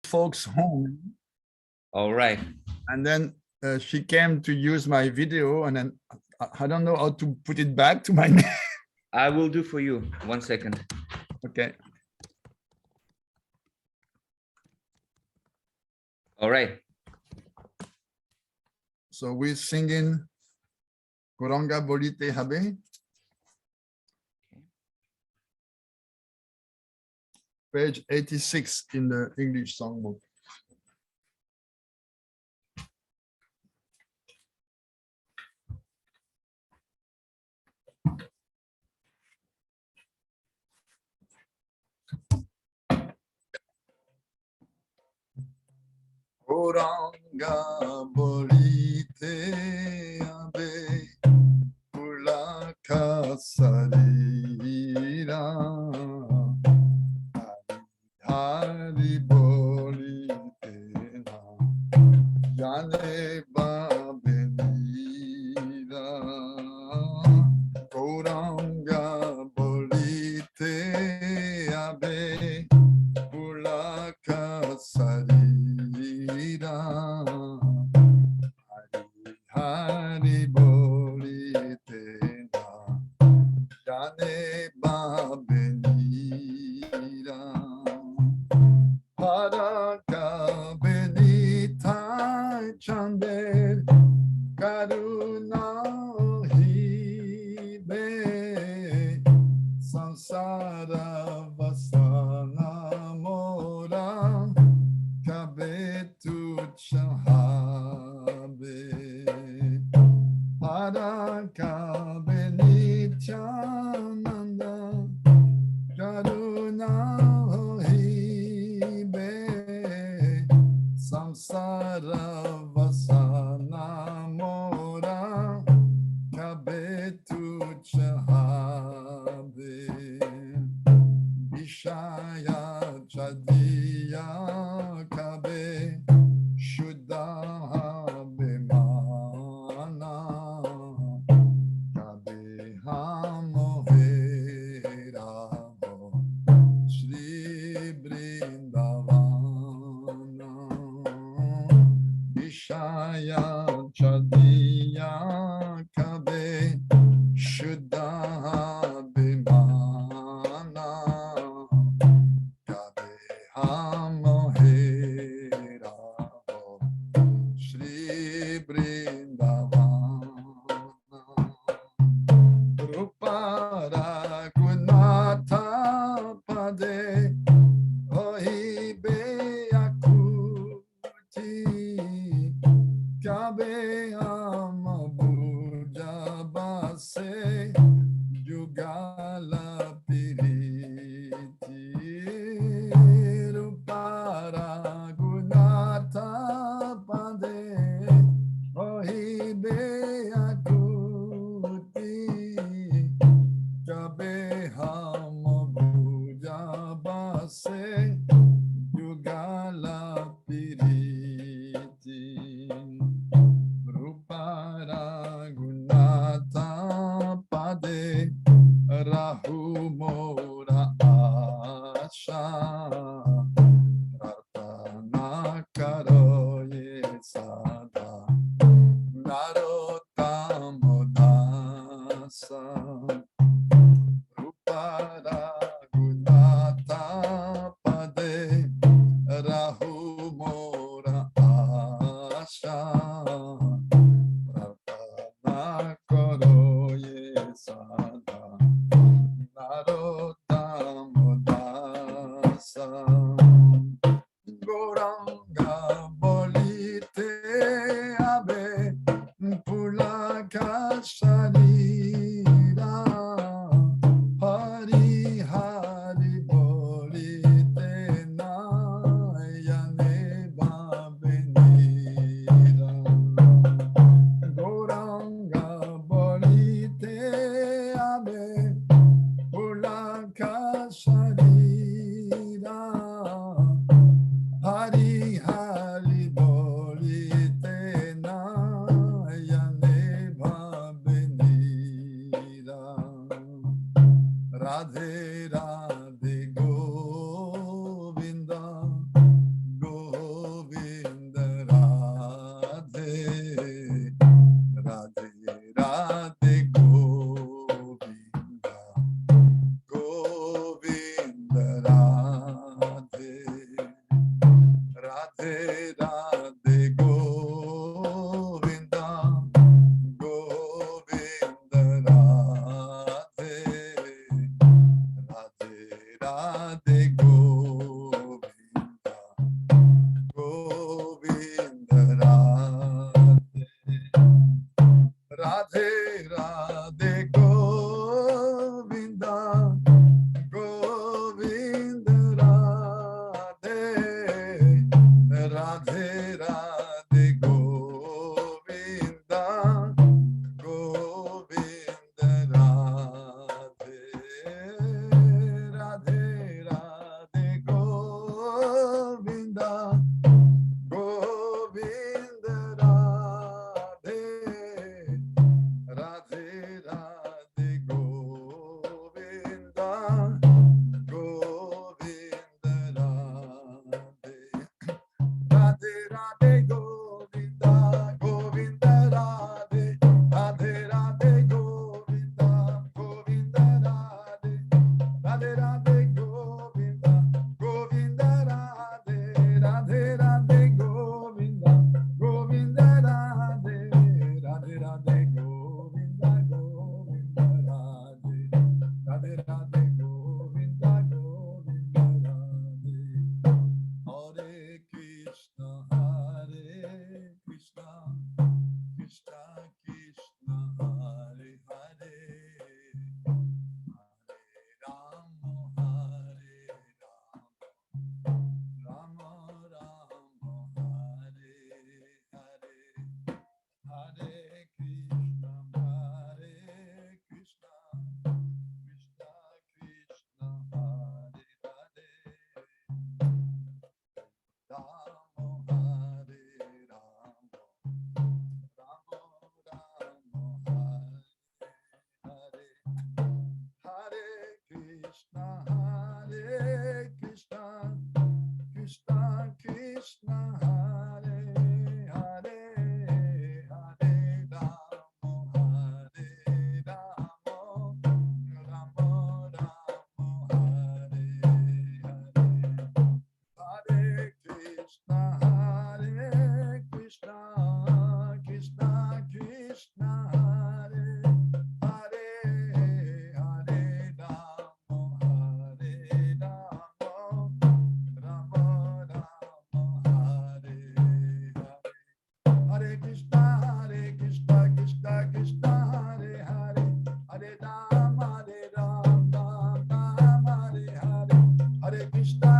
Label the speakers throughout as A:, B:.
A: folks home.
B: All right.
A: And then she came to use my video, and then I don't know how to put it back to my name.
B: I will do for you. 1 second.
A: Okay.
B: All right.
A: So we're singing Kuranga Bolite Habe. Page 86 in the English songbook. Kuranga Bolite Habe Pulaka Sarira Hari Bolite Jane Babenira Kuranga Bolite Habe Pulaka Sarira Hari Bolite Jane Babenira Paraka Benita Chandel Karuna Hibe Samsara Vasana Mora Kabetu Chahabe Paraka Benita Nanda Karuna Samsara Vasana Mora Kabetu Chahabe Vishaya Chadiya Kabe Shuddha Bimana Kabe Hamohera Shri Vrindavan Vishaya Chadiya Kabe Shuddha Bimana Kabe Hamohera Shri Vrindavan Rupara Gunata Pade Ohibe Akuti Kabe Amabuja Base Yugala Piriti Rupara Gunata Pade Ohibe Akuti Kabe Amabuja Base Yugala Piriti Rupara Gunata Pade Rahu Mora Asha Pratana Karoye Sada Narotamodasa Rupara Gunata Pade Rahu Mora Asha Pratana Karoye Sada Narotamodasa Goranga Bolite Abe Pulaka Sharira Hari Hari Bolite Nayane Babenira Goranga Bolite Abe Pulaka Sharira Hari Hari Bolite Nayane Babenira Radhe Radhe Govinda Radhe Radhe Govinda Govinda Radhe Radhe Radhe Govinda Govinda Radhe Radhe Radhe Govinda Govinda Radhe Radhe Radhe Govinda Govinda Radhe Radhe Radhe Govinda Govinda Radhe Radhe Radhe Govinda Govinda Radhe Radhe Radhe Govinda Govinda Radhe Radhe Radhe Govinda Govinda Radhe Radhe Radhe Govinda Govinda Radhe Radhe Radhe Govinda Govinda Radhe Radhe Radhe Govinda Govinda Radhe Radhe Radhe Govinda Govinda Radhe Hare Krishna Krishna Krishna Hare Hare Hare Rama Rama Rama Hare Hare Hare Krishna Krishna Krishna Hare Hare Rama Hare Rama Rama Rama Hare Hare Krishna Krishna Krishna Krishna Hare Hare Hare Rama Hare Rama Rama Rama Hare Hare Hare Krishna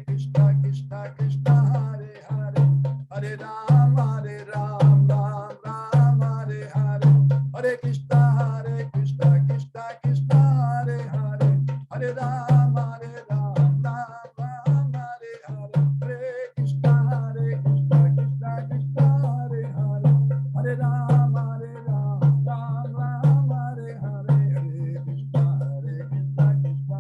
A: Krishna Krishna Krishna Hare Hare Hare Rama Hare Rama Rama Rama Hare Hare Hare Krishna Krishna Krishna Hare Hare Hare Rama Rama Rama Hare Hare Hare Krishna Krishna Krishna Hare Hare Hare Rama Rama Rama Hare Hare Hare Krishna Krishna Krishna Hare Hare Hare Rama Rama Rama Hare Hare Hare Krishna Krishna Krishna Hare Hare Hare Rama Rama Rama Hare Hare Hare Krishna Krishna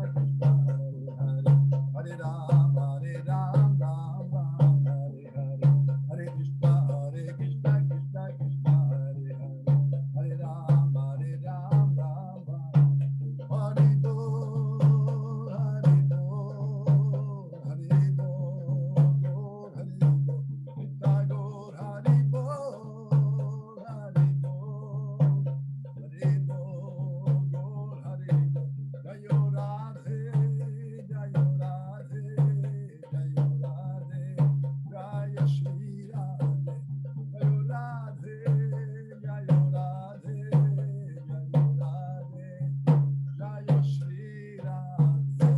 A: Krishna Hare Hare Hare Rama Rama Rama Hare Hare Hare Krishna Krishna Krishna Hare Hare Hare Rama Rama Hare Bol Hare Bol Hare Bol Hare Bol Krishna Gaur Hare Bol Hare Bol Hare Bol Gaur Hare Bol Jayo Radhe Jayo Radhe Jayo Radhe Jaya Shri Radhe Jayo Radhe Jayo Radhe Jayo Radhe Jaya Shri Radhe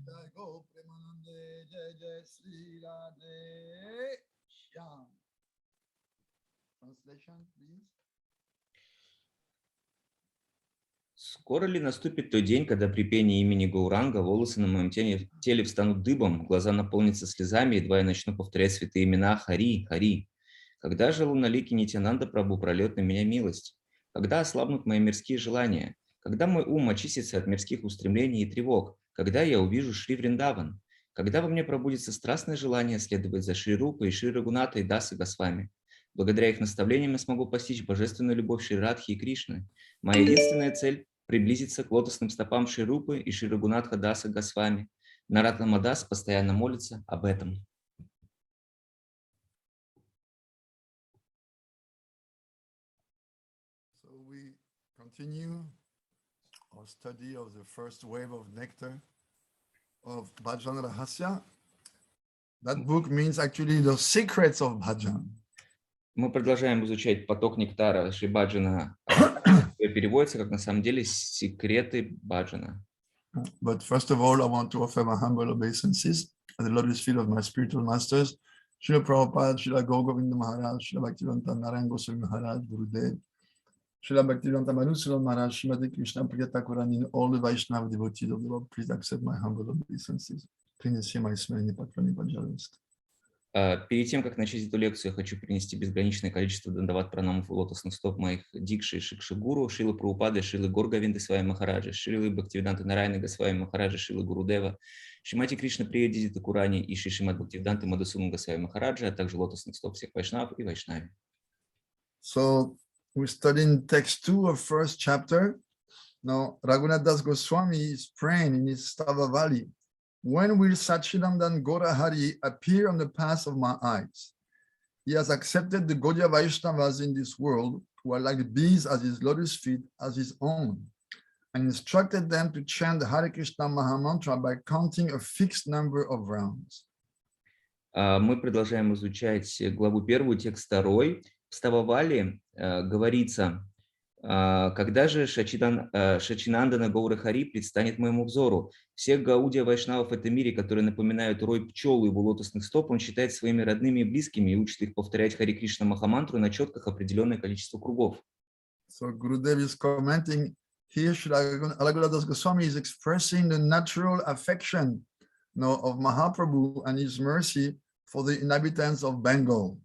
A: Jai Go Premanande Jai Jai Shri Radhe Shyam. Translation, please.
B: Скоро ли наступит тот день, когда при пении имени Гауранга волосы на моем теле встанут дыбом, глаза наполнятся слезами, едва я начну повторять святые имена Хари, Хари? Когда же луналикий Нитянанда Прабху прольет на меня милость? Когда ослабнут мои мирские желания? Когда мой ум очистится от мирских устремлений и тревог? Когда я увижу Шри Вриндаван? Когда во мне пробудится страстное желание следовать за Шри Рупой и Шри Рагунатой Дасы Госвами? Благодаря их наставлениям я смогу постичь божественную любовь Шри Радхи и Кришны. Моя единственная цель – приблизиться к лотосным стопам Шри Рупы и Шри Рагунатха Даса Госвами. Нарата Мадас постоянно молится об этом.
A: So we continue our study of the first wave of nectar of Bhaджana-Рахасья. That book means actually the secrets of bhajan.
B: Мы продолжаем изучать поток нектара Шри Бхаджана, который переводится как на самом деле секреты баджана.
A: But first of all, I want to offer my humble obeisances at the lotus feet of my spiritual masters, Srila Prabhupada, Srila Govinda Maharaj, Srila Bhaktivinoda Narayan Goswami Maharaj, Gurudev, Srila Bhaktivinoda Madhusudana Maharaj, Srimati Krishna Priya Thakur, and all the Vaishnava devotees of the Lord. Please accept my humble obeisances. Принеси мои смиренные поклоны, пожалуйста.
B: Перед тем, как начать эту лекцию, я хочу принести безграничное количество дандават пранамов и лотосных стоп моих дикши и шикши-гуру, Шрилы Прабхупады, Шрилы Говинды Махараджа, Шрилы Бхактивиданты Нараяны Госвами Махараджа, Шрилы Гурудева, Шримати Кришна Прия Тхакурани и Шри Шримад Бхактивиданты Мадхусудана Госвами Махараджа, а также лотосных стоп всех вайшнавов и вайшнави.
A: So we're studying text 2 of first chapter. Now Raghunath Das Goswami is praying in his Stavavali. When will Satchidananda Gaura Hari appear on the path of my eyes? He has accepted the Gaudiya Vaishnavas in this world, who are like bees at his lotus feet, as his own, and instructed them to chant the Hare Krishna Mahamantra by counting a fixed number of rounds.
B: Мы продолжаем изучать главу 1, текст 2. В Стававали говорится: когда же Шачинандана Гауры Хари предстанет моему взору? Всех гаудия вайшнавов в этом мире, которые напоминают рой пчел и его лотосных стоп, он считает своими родными и близкими и учит их повторять Хари Кришна Махамантру на четках определенное количество кругов.
A: So Gurudev is commenting here. Raghunath Das Goswami is expressing the natural affection of Mahaprabhu and his mercy for the inhabitants of Bengal.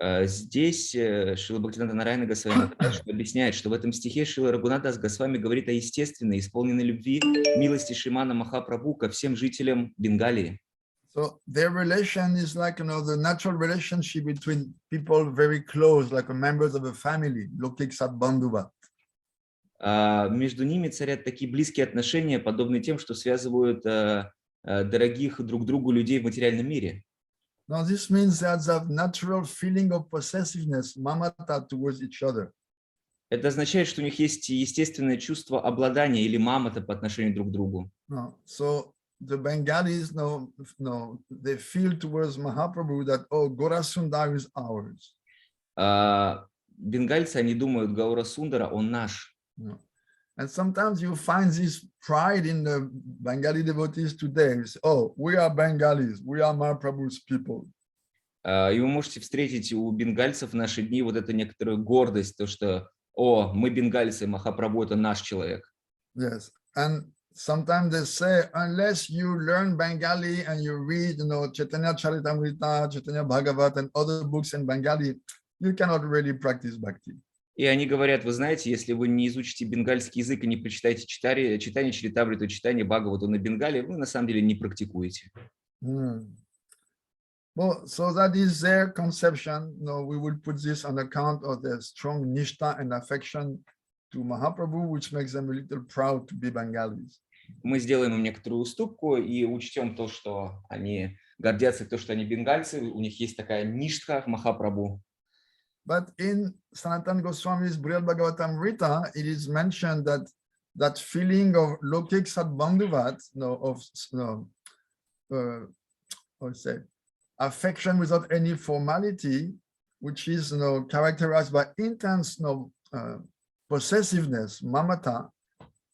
B: Здесь Шрила Бхактивинода Нараяна Госвами объясняет, что в этом стихе Шрила Рагунат Дас Госвами говорит о естественной, исполненной любви, милости Шримана Махапрабху ко всем жителям Бенгалии.
A: So their relation is like, the natural relationship between people very close, like members of a family.
B: Между ними царят такие близкие отношения, подобные тем, что связывают дорогих друг другу людей в материальном мире.
A: Now this means that they have natural feeling of possessiveness, mamata, towards each other.
B: Это означает, что у них есть естественное чувство обладания или мамата по отношению друг к другу.
A: So the Bengalis, they feel towards Mahaprabhu that, oh, Gaura Sundar is ours.
B: Бенгальцы, они думают, Гаура Сундара, он наш.
A: And sometimes you find this pride in the Bengali devotees today. Oh, we are Bengalis, we are Mahaprabhu's people.
B: И вы можете встретить у бенгальцев в наши дни вот эту некоторую гордость, то что, о, мы бенгальцы, Махапрабху это наш человек.
A: Yes, and sometimes they say, unless you learn Bengali and you read, Chaitanya Charitamrita, Chaitanya Bhagavat, and other books in Bengali, you cannot really practice bhakti.
B: И они говорят, вы знаете, если вы не изучите бенгальский язык и не прочитаете читание Чаритамриту, читание Бхагавату на бенгале, вы на самом деле не практикуете.
A: Well, so that is their conception. We will put this on account of their strong nishtha and affection to Mahaprabhu, which makes them a little proud to be Bengalis.
B: Мы сделаем им некоторую уступку и учтем то, что они гордятся, то, что они бенгальцы, у них есть такая ништха Махапрабху.
A: But in Sanatana Goswami's Brihad Bhagavatamrita, it is mentioned that feeling of lokik sadbandhuvat, affection without any formality, which is characterized by intense possessiveness, mamata,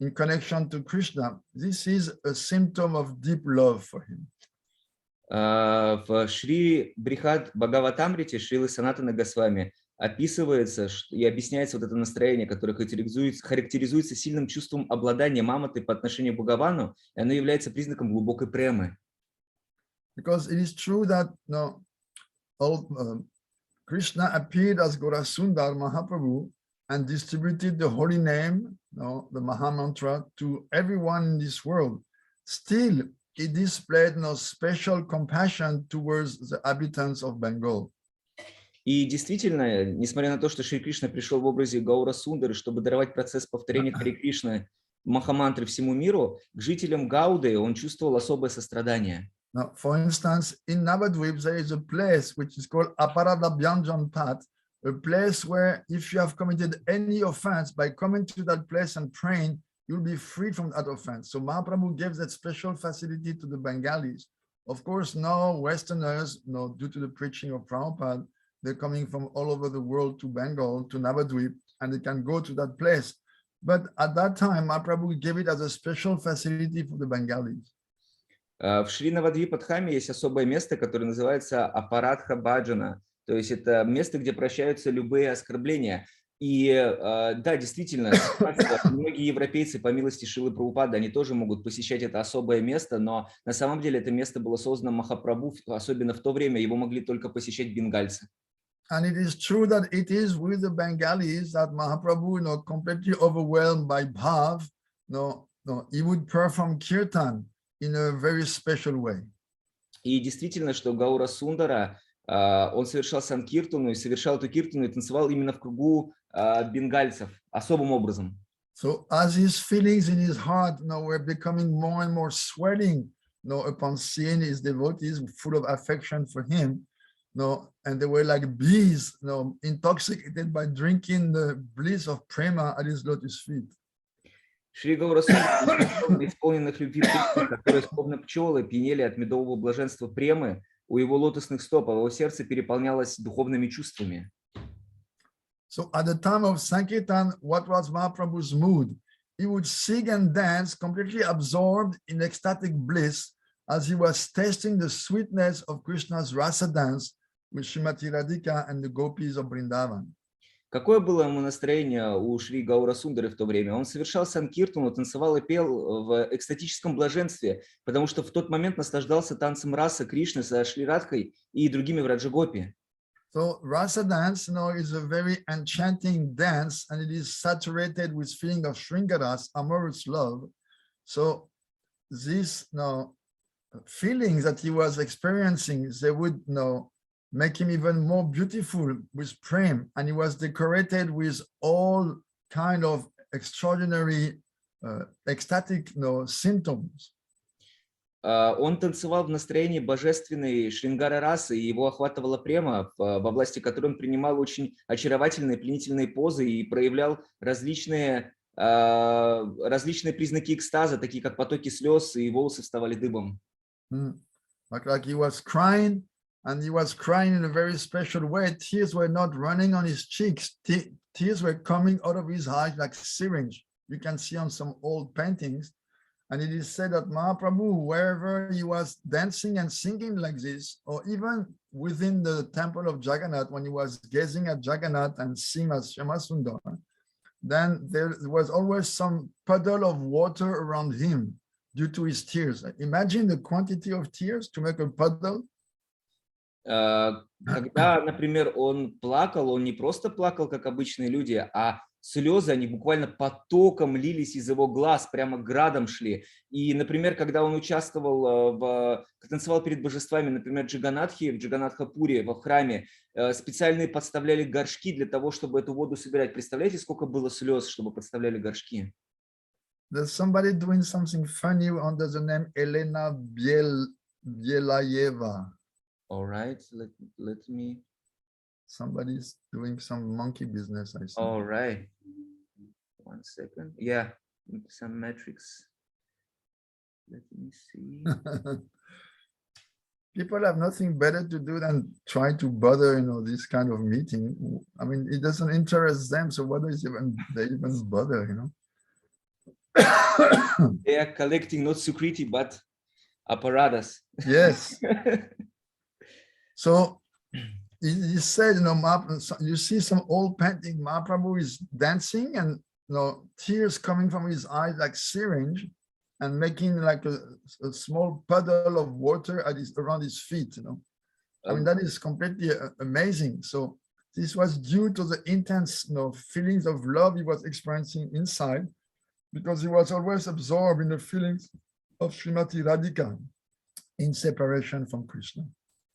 A: in connection to Krishna. This is a symptom of deep love for him.
B: В Шри Брихад Бхагаватамрите Шрилы Санатана Госвами описывается и объясняется вот это настроение, которое характеризуется сильным чувством обладания маматой по отношению к Бхагавану, и оно является признаком глубокой премы.
A: Because it is true that Krishna appeared as Gaura Sundar Mahaprabhu and distributed the holy name, the Mahamantra, to everyone in this world. Still, he displayed no special compassion towards the inhabitants of Bengal.
B: И действительно, несмотря на то, что Шри Кришна пришел в образе Гаура Сундары, чтобы даровать процесс повторения Хари Кришны махамантры всему миру, к жителям Гауды он чувствовал особое сострадание.
A: Now, for instance, in Navadvip, there is a place which is called Aparadabhyanjan Path, a place where if you have committed any offense, by coming to that place and praying, you'll be freed from that offense. So Mahaprabhu gives that special facility to the Bengalis. Of course, now Westerners, due to the preaching of Prabhupada, they're coming from all over the world to Bengal, to Navadvip, and they can go to that place. But at that time, Mahaprabhu gave it as a special facility for the Bengalis.
B: В Шри Навадвипадхаме есть особое место, которое называется Апарадха Баджана. То есть это место, где прощаются любые оскорбления. И да, действительно, многие европейцы, по милости Шрилы Прабхупады, они тоже могут посещать это особое место, но на самом деле это место было создано Махапрабху, особенно в то время его могли только посещать бенгальцы.
A: And it is true that it is with the Bengalis that Mahaprabhu, completely overwhelmed by bhav, he would perform kirtan in a very special way.
B: И действительно, что Гаура Сундара, он совершал санкиртану и совершал эту киртану и танцевал именно в кругу бенгальцев особым образом.
A: So as his feelings in his heart were becoming more and more swelling upon seeing his devotees full of affection for him, and they were like bees, intoxicated by drinking the bliss of prema at his lotus feet.
B: Шри Гаура Сундара, исполненных любви птиц, которые словно пчелы пьянели от медового блаженства премы, у его лотосных стоп, а его сердце переполнялось духовными чувствами.
A: So at the time of Sankirtan, what was Mahaprabhu's mood? He would sing and dance, completely absorbed in ecstatic bliss, as he was tasting the sweetness of Krishna's rasa dance with Srimati Radhika and the gopis of Vrindavan.
B: Какое было ему настроение у Шри Гаура Сундары в то время? Он совершал санкиртану, танцевал и пел в экстатическом блаженстве, потому что в тот момент наслаждался танцем раса Кришны со Шри Радхой и другими враджагопи.
A: So rasa dance, is a very enchanting dance, and it is saturated with feeling of Shringaras, amorous love. So these feelings that he was experiencing, they would make him even more beautiful with prem, and he was decorated with all kind of extraordinary ecstatic symptoms.
B: Он танцевал в настроении божественной Шрингара расы, и его охватывала према, во власти которой он принимал очень очаровательные, пленительные позы и проявлял различные признаки экстаза, такие как потоки слез, и волосы вставали дыбом.
A: Like he was crying, and he was crying in a very special way. Tears were not running on his cheeks. Tears were coming out of his eyes like syringe. You can see on some old paintings. And it is said that Mahaprabhu, wherever he was dancing and singing like this, or even within the temple of Jagannath, when he was gazing at Jagannath and seeing as Shyamasundar, then there was always some puddle of water around him due to his tears. Imagine the quantity of tears to make a puddle.
B: Когда, например, он плакал, он не просто плакал, как обычные люди, а слезы, они буквально потоком лились из его глаз, прямо градом шли. И, например, когда он участвовал, танцевал перед божествами, например, Джаганатхи, в Джаганатхапуре, в храме, специально подставляли горшки для того, чтобы эту воду собирать. Представляете, сколько было слез, чтобы подставляли горшки?
A: There's somebody doing something funny under the name Elena Bielayeva.
B: All right, let me...
A: Somebody's doing some monkey business, I see.
B: All right. 1 second. Yeah, some metrics. Let me see.
A: People have nothing better to do than try to bother, this kind of meeting. I mean, it doesn't interest them, so what is they even bother,
B: They are collecting not security, but apparatus.
A: Yes. So he said, you see some old painting, Mahaprabhu is dancing and tears coming from his eyes like syringe and making like a small puddle of water around his feet, I mean, that is completely amazing. So this was due to the intense feelings of love he was experiencing inside, because he was always absorbed in the feelings of Srimati Radhika in separation from Krishna.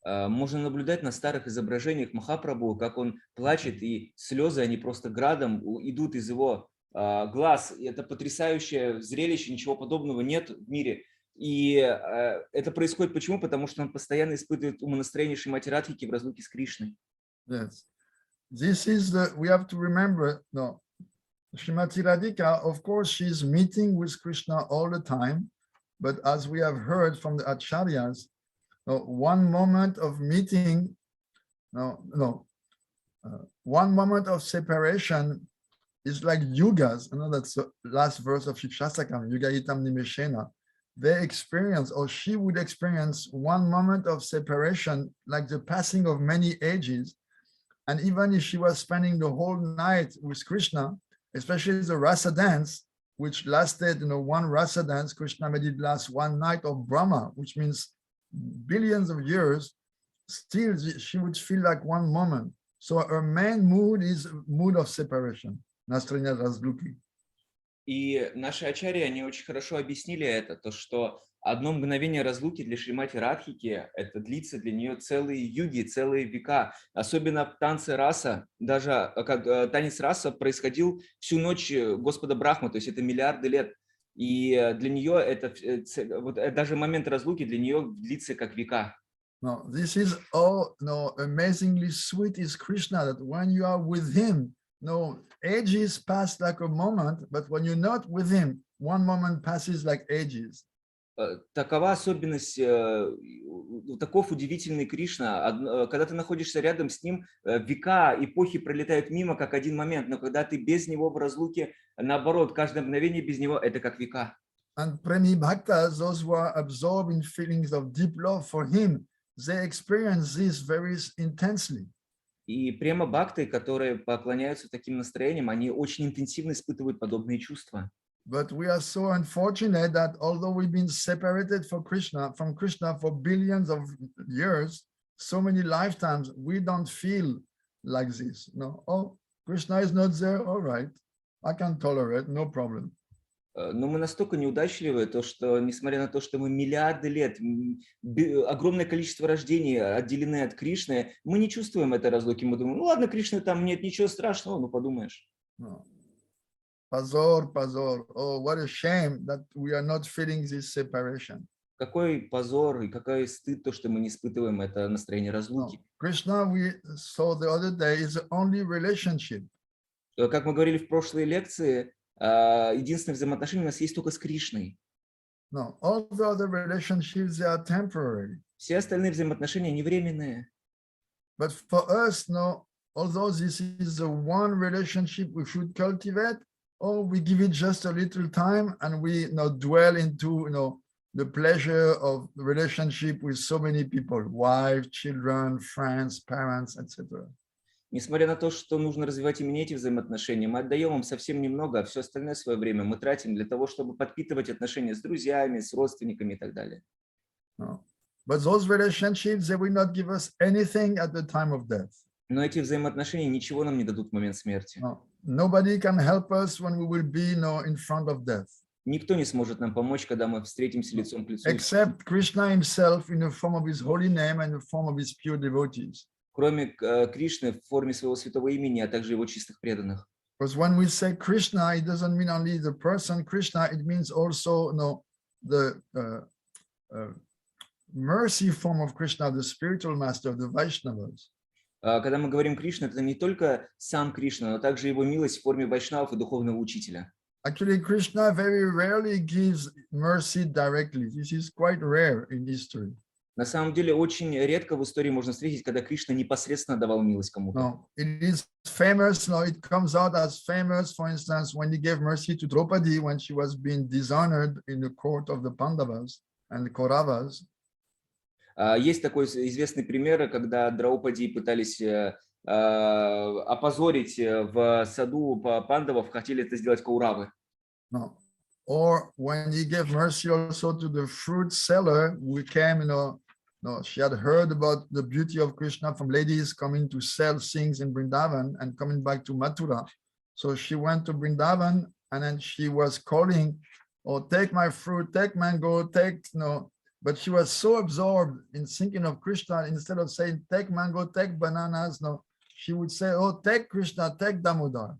B: Можно наблюдать на старых изображениях Махапрабху, как он плачет, и слезы, они просто градом идут из его глаз. Это потрясающее зрелище, ничего подобного нет в мире. И это происходит почему? Потому что он постоянно испытывает умонастроение Шримати Радхики в разлуке с Кришной.
A: Yes. This is we have to remember, no, Srimati Radhika, of course, she's meeting with Krishna all the time, but as we have heard from the acharyas, one moment of meeting, one moment of separation is like yugas. I know that's the last verse of Shikshastakam, Yuga Itam Nimeshena. They experience, or she would experience, one moment of separation like the passing of many ages. And even if she was spending the whole night with Krishna, especially the rasa dance, which lasted, one rasa dance, Krishna made it last one night of Brahma, which means billions of years, still she would feel like one moment. So her main mood is mood of separation. Настроение разлуки.
B: И наши ачарьи, они очень хорошо объяснили это, то, что одно мгновение разлуки для Шримати Радхики, это длится для нее целые юги, целые века. Особенно в танце раса, даже как танец раса происходил всю ночь Господа Брахмы, то есть это миллиарды лет. И для нее это, вот даже момент разлуки для нее длится как века.
A: No, this is all amazingly sweet is Krishna, that when you are with him, ages pass like a moment, but when you're not with him, one moment passes like ages.
B: Такова особенность, таков удивительный Кришна. Когда ты находишься рядом с ним, века, эпохи пролетают мимо, как один момент, но когда ты без него в разлуке, наоборот, каждое мгновение без него – это как века.
A: And Premi Bhaktas, those who are absorbed in feelings of deep love for him, they experience this very intensely.
B: И према бхакты, которые поклоняются таким настроениям, они очень интенсивно испытывают подобные чувства.
A: But we are so unfortunate that although we've been separated from Krishna for billions of years, so many lifetimes, we don't feel like this. No, oh, Krishna is not there. All right, I can tolerate, no problem.
B: Но мы настолько неудачливы, то что, несмотря на то, что мы миллиарды лет, огромное количество рождений отделены от Кришны, мы не чувствуем этой разлуки. Мы думаем, ну ладно, Кришны там нет ничего страшного, ну подумаешь.
A: No. Позор. Oh, what a shame that we are not feeling this separation.
B: Какой позор и какой стыд то, что мы не испытываем это настроение разлуки.
A: No. Krishna, we saw the other day, is the only relationship.
B: Как мы говорили в прошлой лекции, единственное взаимоотношение у нас есть только с Кришной.
A: No, all the other relationships, they are temporary.
B: Все остальные взаимоотношения, они временные.
A: But for us, although this is the one relationship we should cultivate, we give it just a little time and we dwell into the pleasure of the relationship with so many people, wives, children, friends, parents, etc.
B: Несмотря на то, что нужно развивать именно эти взаимоотношения, мы отдаем им совсем немного, а все остальное свое время мы тратим для того, чтобы подпитывать отношения с друзьями, с родственниками и так далее.
A: But those relationships, they will not give us anything at the time of death.
B: Но эти взаимоотношения ничего нам не дадут в момент смерти.
A: Nobody can help us when we will be in front of death.
B: Никто не сможет нам помочь, когда мы встретимся лицом к лицу.
A: Except Krishna himself in the form of his holy name and the form of his pure devotees.
B: Кроме Кришны в форме своего святого имени, а также его чистых преданных.
A: Because when we say Krishna, it doesn't mean only the person Krishna, it means also the mercy form of Krishna, the spiritual master, the Vaishnavas.
B: Когда мы говорим Кришна, это не только сам Кришна, но также его милость в форме вайшнавов и духовного учителя.
A: Actually, Krishna very rarely gives mercy directly. This is quite rare in history.
B: На самом деле, очень редко в истории можно встретить, когда Кришна непосредственно давал милость кому-то.
A: No, it is famous. It comes out as famous, for instance, when he gave mercy to Draupadi when she was being dishonored in the court of the Pandavas and the Kauravas.
B: Есть такой известный пример, когда Драупади пытались опозорить в саду пандавов, хотели это сделать Кауравы.
A: No. Or when he gave mercy also to the fruit seller who came, she had heard about the beauty of Krishna from ladies coming to sell things in Vrindavan and coming back to Mathura. So she went to Vrindavan and then she was calling, take my fruit, take mango, take, but she was so absorbed in thinking of Krishna, instead of saying, take mango, take bananas, she would say, take Krishna, take Damodar.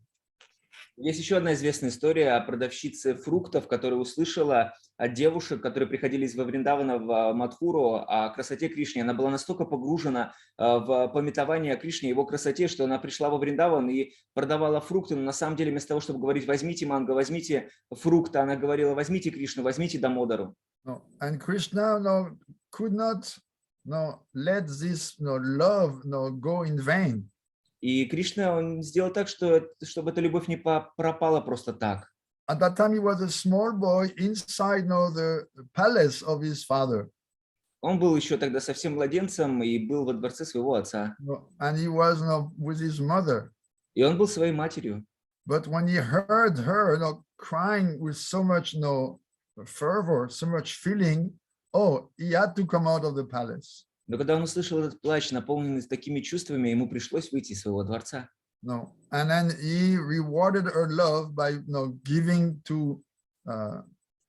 B: Есть еще одна известная история о продавщице фруктов, которая услышала от девушек, которые приходили из Вриндавана в Мадхуру, о красоте Кришны. Она была настолько погружена в памятование о Кришне, его красоте, что она пришла во Вриндаван и продавала фрукты. Но на самом деле вместо того, чтобы говорить «возьмите манго», «возьмите фрукты», она говорила «возьмите Кришну», «возьмите Дамодару».
A: No, and Krishna could not let this love go in vain.
B: И Кришна, он сделал так, чтобы эта любовь не пропала просто так.
A: At that time, he was a small boy inside the palace of his father.
B: Он был еще тогда совсем младенцем и был во дворце своего отца.
A: And he was with his mother.
B: И он был своей матерью.
A: But when he heard her crying with so much fervor, so much feeling, he had to come out of the palace.
B: Но когда он услышал этот плач, наполненный такими чувствами, ему пришлось выйти из своего дворца.
A: And then he rewarded her love by giving to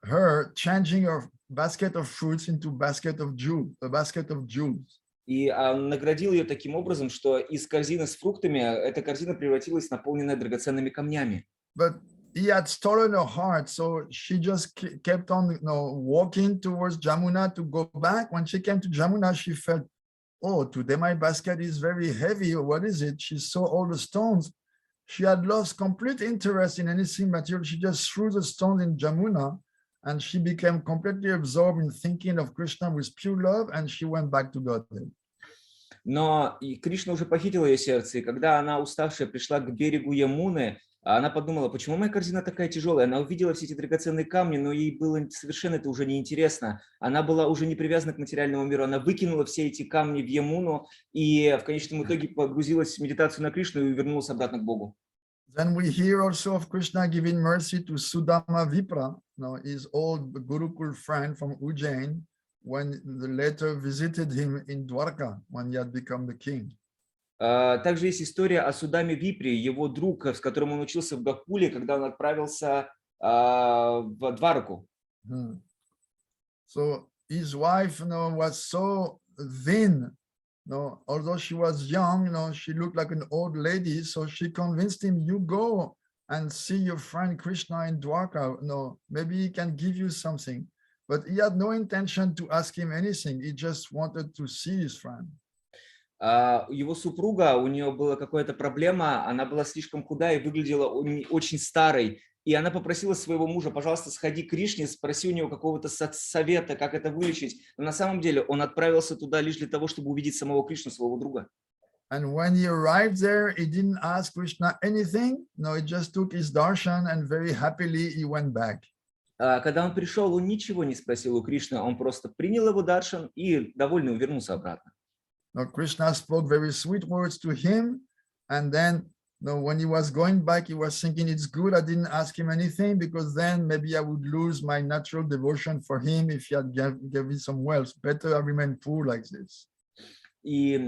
A: her, changing her basket of fruits into a basket of jewels.
B: И он наградил ее таким образом, что из корзины с фруктами эта корзина превратилась в наполненную драгоценными камнями.
A: But he had stolen her heart, so she just kept on walking towards Jamuna to go back. When she came to Jamuna, she felt, today my basket is very heavy. What is it? She saw all the stones. She had lost complete interest in anything material. She just threw the stones in Jamuna, and she became completely absorbed in thinking of Krishna with pure love, and she went back to Godhead.
B: Но Кришна уже похитил ее сердце, и когда она, уставшая, пришла к берегу Ямуны, она подумала, почему моя корзина такая тяжелая? Она увидела все эти драгоценные камни, но ей было совершенно это уже неинтересно. Она была уже не привязана к материальному миру. Она выкинула все эти камни в Ямуну и в конечном итоге погрузилась в медитацию на Кришну и вернулась обратно к Богу.
A: Then we hear also of Krishna giving mercy to Sudama Vipra, his old Gurukul friend from Ujjain, when the later visited him in Dwarka when he had become the king.
B: Также есть история о Судаме Випре, его друг, с которым он учился в Гакуле, когда он отправился в Двараку.
A: So his wife, was so thin. Although she was young, she looked like an old lady. So she convinced him, "You go and see your friend Krishna in Dwarka. Maybe he can give you something." But he had no intention to ask him anything. He just wanted to see his friend.
B: Его супруга, у нее была какая-то проблема, она была слишком худая и выглядела очень старой. И она попросила своего мужа, пожалуйста, сходи к Кришне, спроси у него какого-то совета, как это вылечить. Но на самом деле он отправился туда лишь для того, чтобы увидеть самого Кришну, своего друга.
A: And when he arrived there, he didn't ask Krishna anything. No, he just took his darshan and very happily he went back.
B: Когда он пришел, он ничего не спросил у Кришны, он просто принял его даршан и довольный вернулся обратно.
A: Now, Krishna spoke very sweet words to him, and then when he was going back, he was thinking, it's good I didn't ask him anything, because then maybe I would lose my natural devotion for him if he had given me some wealth. Better I remain poor like this.
B: И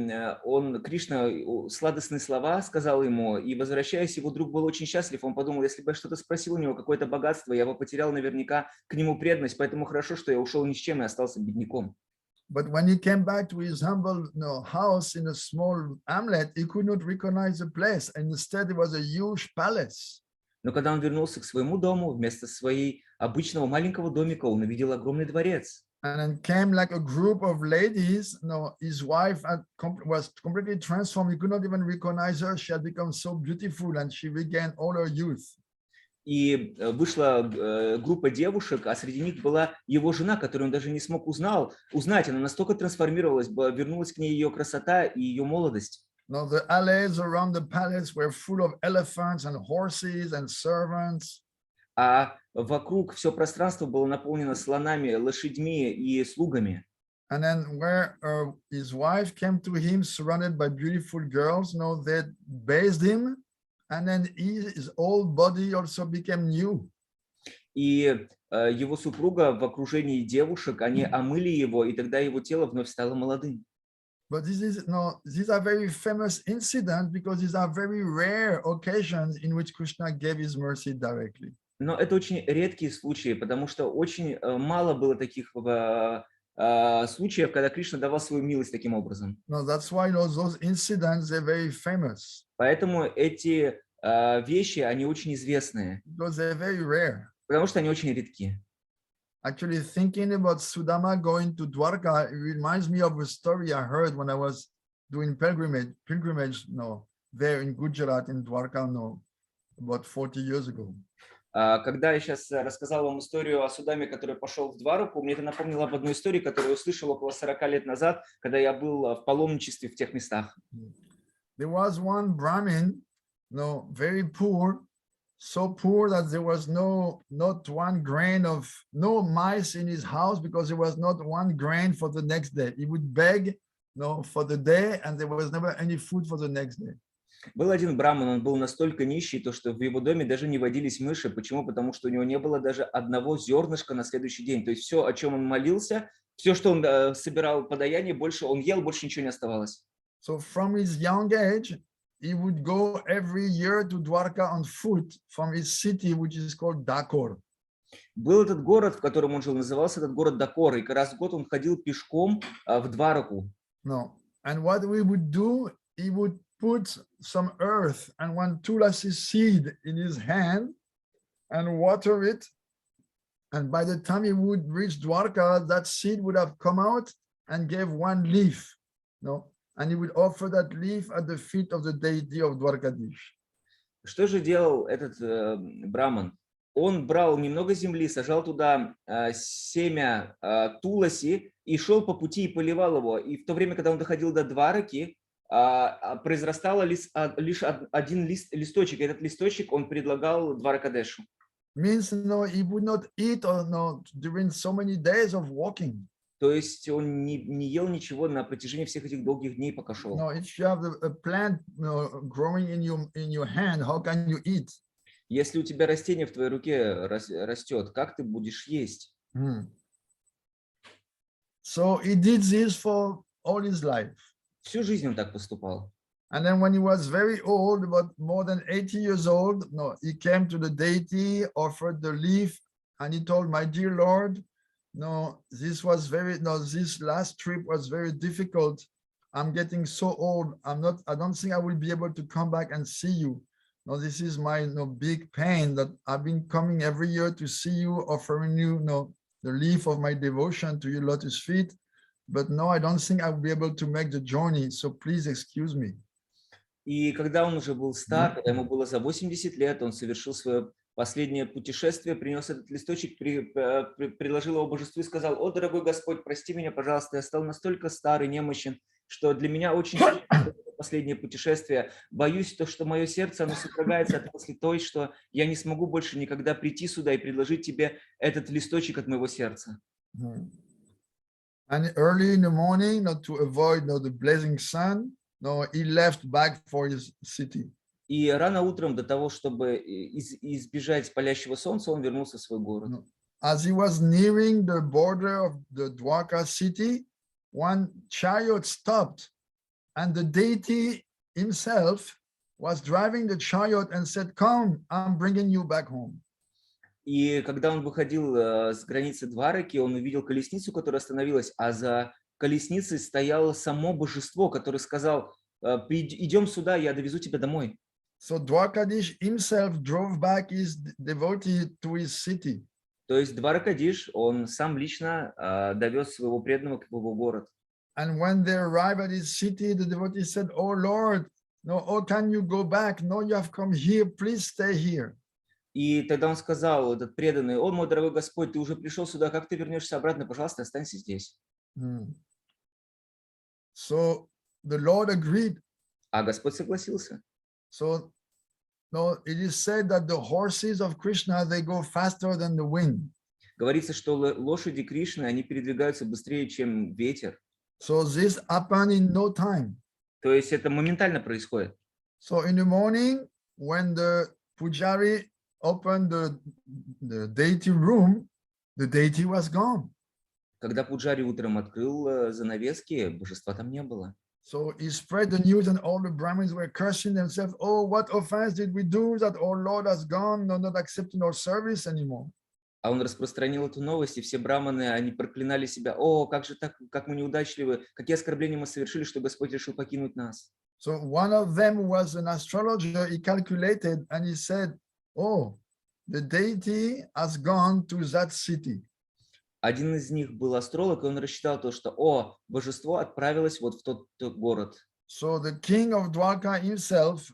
B: Кришна сладостные слова сказал ему, и возвращаясь, его друг был очень счастлив. Он подумал, если бы я что-то спросил у него, какое-то богатство, я бы потерял наверняка к нему преданность, поэтому хорошо, что я ушел ни с чем и остался бедняком.
A: But when he came back to his humble house in a small hamlet, he could not recognize the place, and instead it was a huge palace.
B: Но когда он вернулся к своему дому, вместо своей обычного маленького домика, он увидел огромный дворец.
A: And then came like a group of ladies. His wife was completely transformed. He could not even recognize her. She had become so beautiful, and she regained all her youth.
B: И вышла группа девушек, а среди них была его жена, которую он даже не смог узнать. Она настолько трансформировалась, вернулась к ней ее красота и ее молодость.
A: Now the alleys around the palace were full of elephants and horses and servants.
B: А вокруг все пространство было наполнено слонами, лошадьми и слугами.
A: And then where his wife came to him, surrounded by beautiful girls, they bathed him. And then his whole body also became new.
B: И его супруга в окружении девушек, они омыли его, и тогда его тело вновь стало молодым.
A: But these are very famous incidents because these are very rare occasions in which Krishna gave his mercy directly.
B: Но это очень редкие случаи, потому что очень мало было таких случаев, когда Кришна давал свою милость таким образом.
A: No, that's why those incidents are very famous.
B: Поэтому эти вещи, они очень известные,
A: because they're very rare.
B: потому что они очень редки.
A: Actually, thinking about Sudama going to Dwarka, it reminds me of a story I heard when I was doing pilgrimage, there in Gujarat, in Dwarka, about 40 years ago.
B: Когда я сейчас рассказал вам историю о Судаме, который пошел в Двараку, мне это напомнило об одной истории, которую я услышал около 40 лет назад, когда я был в паломничестве в тех местах.
A: There was one Brahmin, very poor, so poor that there was not one grain of no mice in his house because there was not one grain for the next day. He would beg, for the day, and there was never any food for the next day.
B: Был один браман, он был настолько нищий, то что в его доме даже не водились мыши. Почему? Потому что у него не было даже одного зернышка на следующий день. То есть все, о чем он молился, все, что он собирал подаяние, больше он ел, больше ничего не оставалось.
A: So from his young age, he would go every year to Dwarka on foot from his city, which is called Dakor.
B: Был этот город, в котором он жил, назывался этот город Дакор, и раз в год он ходил пешком в Двараку.
A: And what we would do, he would put some earth and one tulasi seed in his hand and water it. And by the time he would reach Dwarka, that seed would have come out and gave one leaf. And he would offer that leaf at the feet of the deity of Dwarkadish.
B: Что же делал этот браман? Он брал немного земли, сажал туда семя туласи и шел по пути и поливал его. И в то время, когда он доходил до Двараки, произрастал лишь один листочек. Этот листочек он предлагал Дваракадешу.
A: Means he would not eat during so many days of walking.
B: То есть он не ел ничего на протяжении всех этих долгих дней, пока шел.
A: If you have a plant growing in your hand, how can you eat?
B: Если у тебя растение в твоей руке растет, как ты будешь есть?
A: So he did this for all his life.
B: Всю жизнь он так поступал.
A: And then when he was very old, about more than 80 years old, he came to the deity, offered the leaf, and he told, my dear Lord, this last trip was very difficult. I'm getting so old. I don't think I will be able to come back and see you. This is my big pain that I've been coming every year to see you, offering you the leaf of my devotion to your lotus feet. But no, I don't think I will be able to make the journey. So please excuse me.
B: И когда он уже был стар, когда ему было за 80 лет, он совершил свое последнее путешествие, принес этот листочек, предложил его божеству и сказал: «О, дорогой Господь, прости меня, пожалуйста, я стал настолько стар и немощен, что для меня очень последнее путешествие. Боюсь, что мое сердце, оно содрогается от мысли той, что я не смогу больше никогда прийти сюда и предложить тебе этот листочек от моего сердца».
A: And early in the morning, to avoid the blazing sun, he left back for his city.
B: И рано утром, до того, чтобы избежать палящего солнца, он вернулся в свой город.
A: As he was nearing the border of the Dwarka city, one chariot stopped, and the deity himself was driving the chariot and said, "Come, I'm bringing you back home."
B: И когда он выходил с границы Двараки, он увидел колесницу, которая остановилась, а за колесницей стояло само божество, которое сказал: «Идем сюда, я довезу тебя домой».
A: So Dwarkadish himself drove back his devotee to his city.
B: То есть Дваракадиш, он сам лично довез своего преданного к его город.
A: And when they arrived at his city, the devotee said, "Oh Lord, oh, can you go back? No, you have come here. Please stay here."
B: И тогда он сказал, этот преданный: «О, мой дорогой Господь, ты уже пришел сюда, как ты вернешься обратно? Пожалуйста, останься здесь».
A: So the Lord agreed.
B: А Господь согласился.
A: So it is said that the horses of Krishna, they go faster than the wind.
B: Говорится, что лошади Кришны, они передвигаются быстрее, чем ветер.
A: So this happened in no time.
B: То есть это моментально происходит.
A: So in the morning, when the pujari opened the deity room, the deity was gone.
B: Когда пуджари утром открыл занавески, божества там не было.
A: So he spread the news, and all the Brahmins were cursing themselves. Oh, what offense did we do that our Lord has gone, not accepting our service anymore?
B: А он распространил эту новость, и все браманы, они проклинали себя. О, как же так, как мы неудачливы, какие оскорбления мы совершили, что Господь решил покинуть нас.
A: So one of them was an astrologer. He calculated and he said, "Oh, the deity has gone to that city."
B: Один из них был астролог, и он рассчитал то, что, божество отправилось вот в тот город.
A: So the king of Dwarka himself,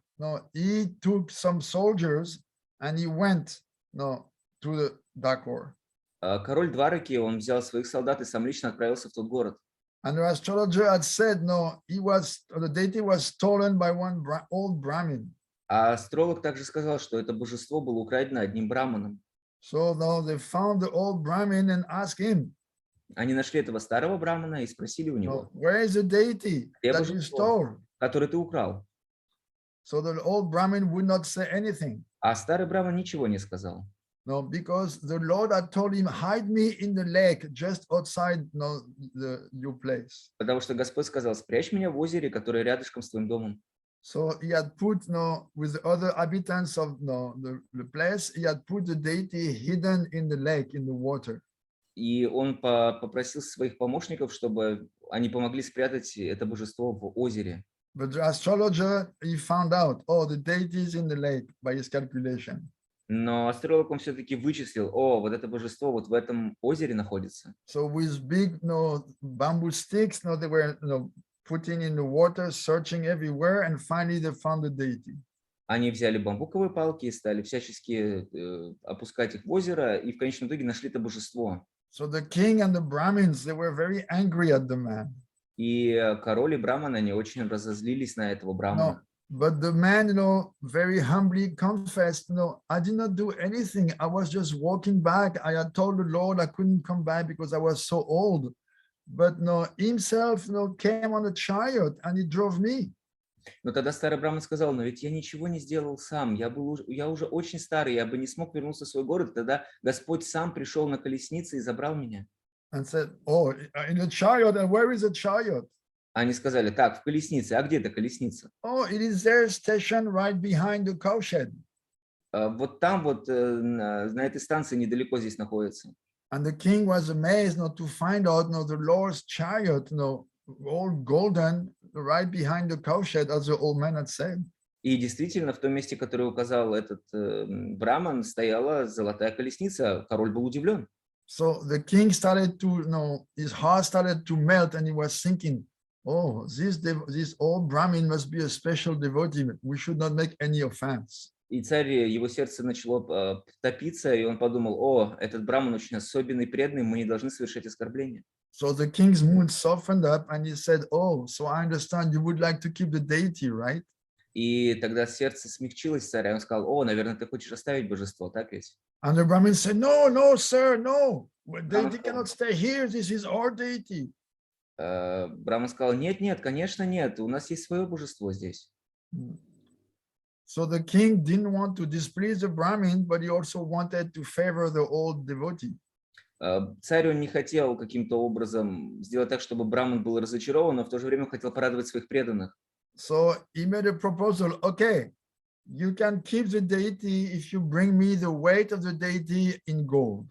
A: he took some soldiers and he went, to the Dakor.
B: Король Двараки, он взял своих солдат и сам лично отправился в тот город.
A: And the astrologer had said, the deity was stolen by one old Brahmin.
B: А астролог также сказал, что это божество было украдено одним браманом.
A: So now they found the old Brahmin and asked him.
B: Они нашли этого старого брамана и спросили у него,
A: where is the deity that you stole?
B: Который ты украл?
A: So the old Brahmin would not say anything.
B: А старый браман ничего не сказал.
A: No, because the Lord had told him, hide me in the lake just outside your place.
B: Потому что Господь сказал, спрячь меня в озере, которое рядышком с твоим домом.
A: So he had put, with the other inhabitants of the place, he had put the deity hidden in the lake, in the water.
B: И он попросил своих помощников, чтобы они помогли спрятать это божество в озере.
A: But the astrologer, he found out, the deity is in the lake by his calculation.
B: Но астролог он все-таки вычислил, вот это божество вот в этом озере находится.
A: So with big bamboo sticks, they were putting in the water, searching everywhere, and finally they found the deity.
B: Они взяли бамбуковые палки и стали всячески опускать их в озеро, и в конечном итоге нашли это божество.
A: So the king and the Brahmins, they were very angry at the man.
B: И король и браман, они очень разозлились на этого брамана.
A: But the man, very humbly confessed, I did not do anything. I was just walking back. I had told the Lord I couldn't come back because I was so old. But himself, came on a chariot and he drove me.
B: Но тогда старый браман сказал, но ведь я ничего не сделал сам. Я уже очень старый, я бы не смог вернуться в свой город. Тогда Господь сам пришел на колеснице и забрал меня.
A: And said, in a chariot, and where is the chariot?
B: Они сказали, так, в колеснице, а где эта колесница?
A: It is there stationed right behind the cowshed.
B: Вот там вот, на этой станции недалеко здесь находится.
A: And the king was amazed to find out the Lord's chariot, all golden, right behind the cowshed, as the old man had said.
B: И действительно, в том месте, которое указал этот браман, стояла золотая колесница. Король был удивлен.
A: So the king started to, his heart started to melt, and he was thinking, this old Brahmin must be a special devotee. We should not make any offense.
B: И царь, его сердце начало топиться, и он подумал, этот браман очень особенный, преданный, мы не должны совершать оскорбления.
A: So the king's mood softened up, and he said, so I understand you would like to keep the deity, right?
B: И тогда сердце смягчилось царя, и он сказал, наверное, ты хочешь оставить божество, так ведь?
A: And the Brahmin said, no, sir, no. Deity cannot stay here. This is our deity.
B: Браман сказал, нет, конечно, нет, у нас есть свое божество здесь.
A: So the king didn't want to displease the Brahmin, but he also wanted to favor the old devotee.
B: Царь он не хотел каким-то образом сделать так, чтобы браман был разочарован, но в то же время хотел порадовать своих преданных.
A: So he made a proposal. Okay, you can keep the deity if you bring me the weight of the deity in gold.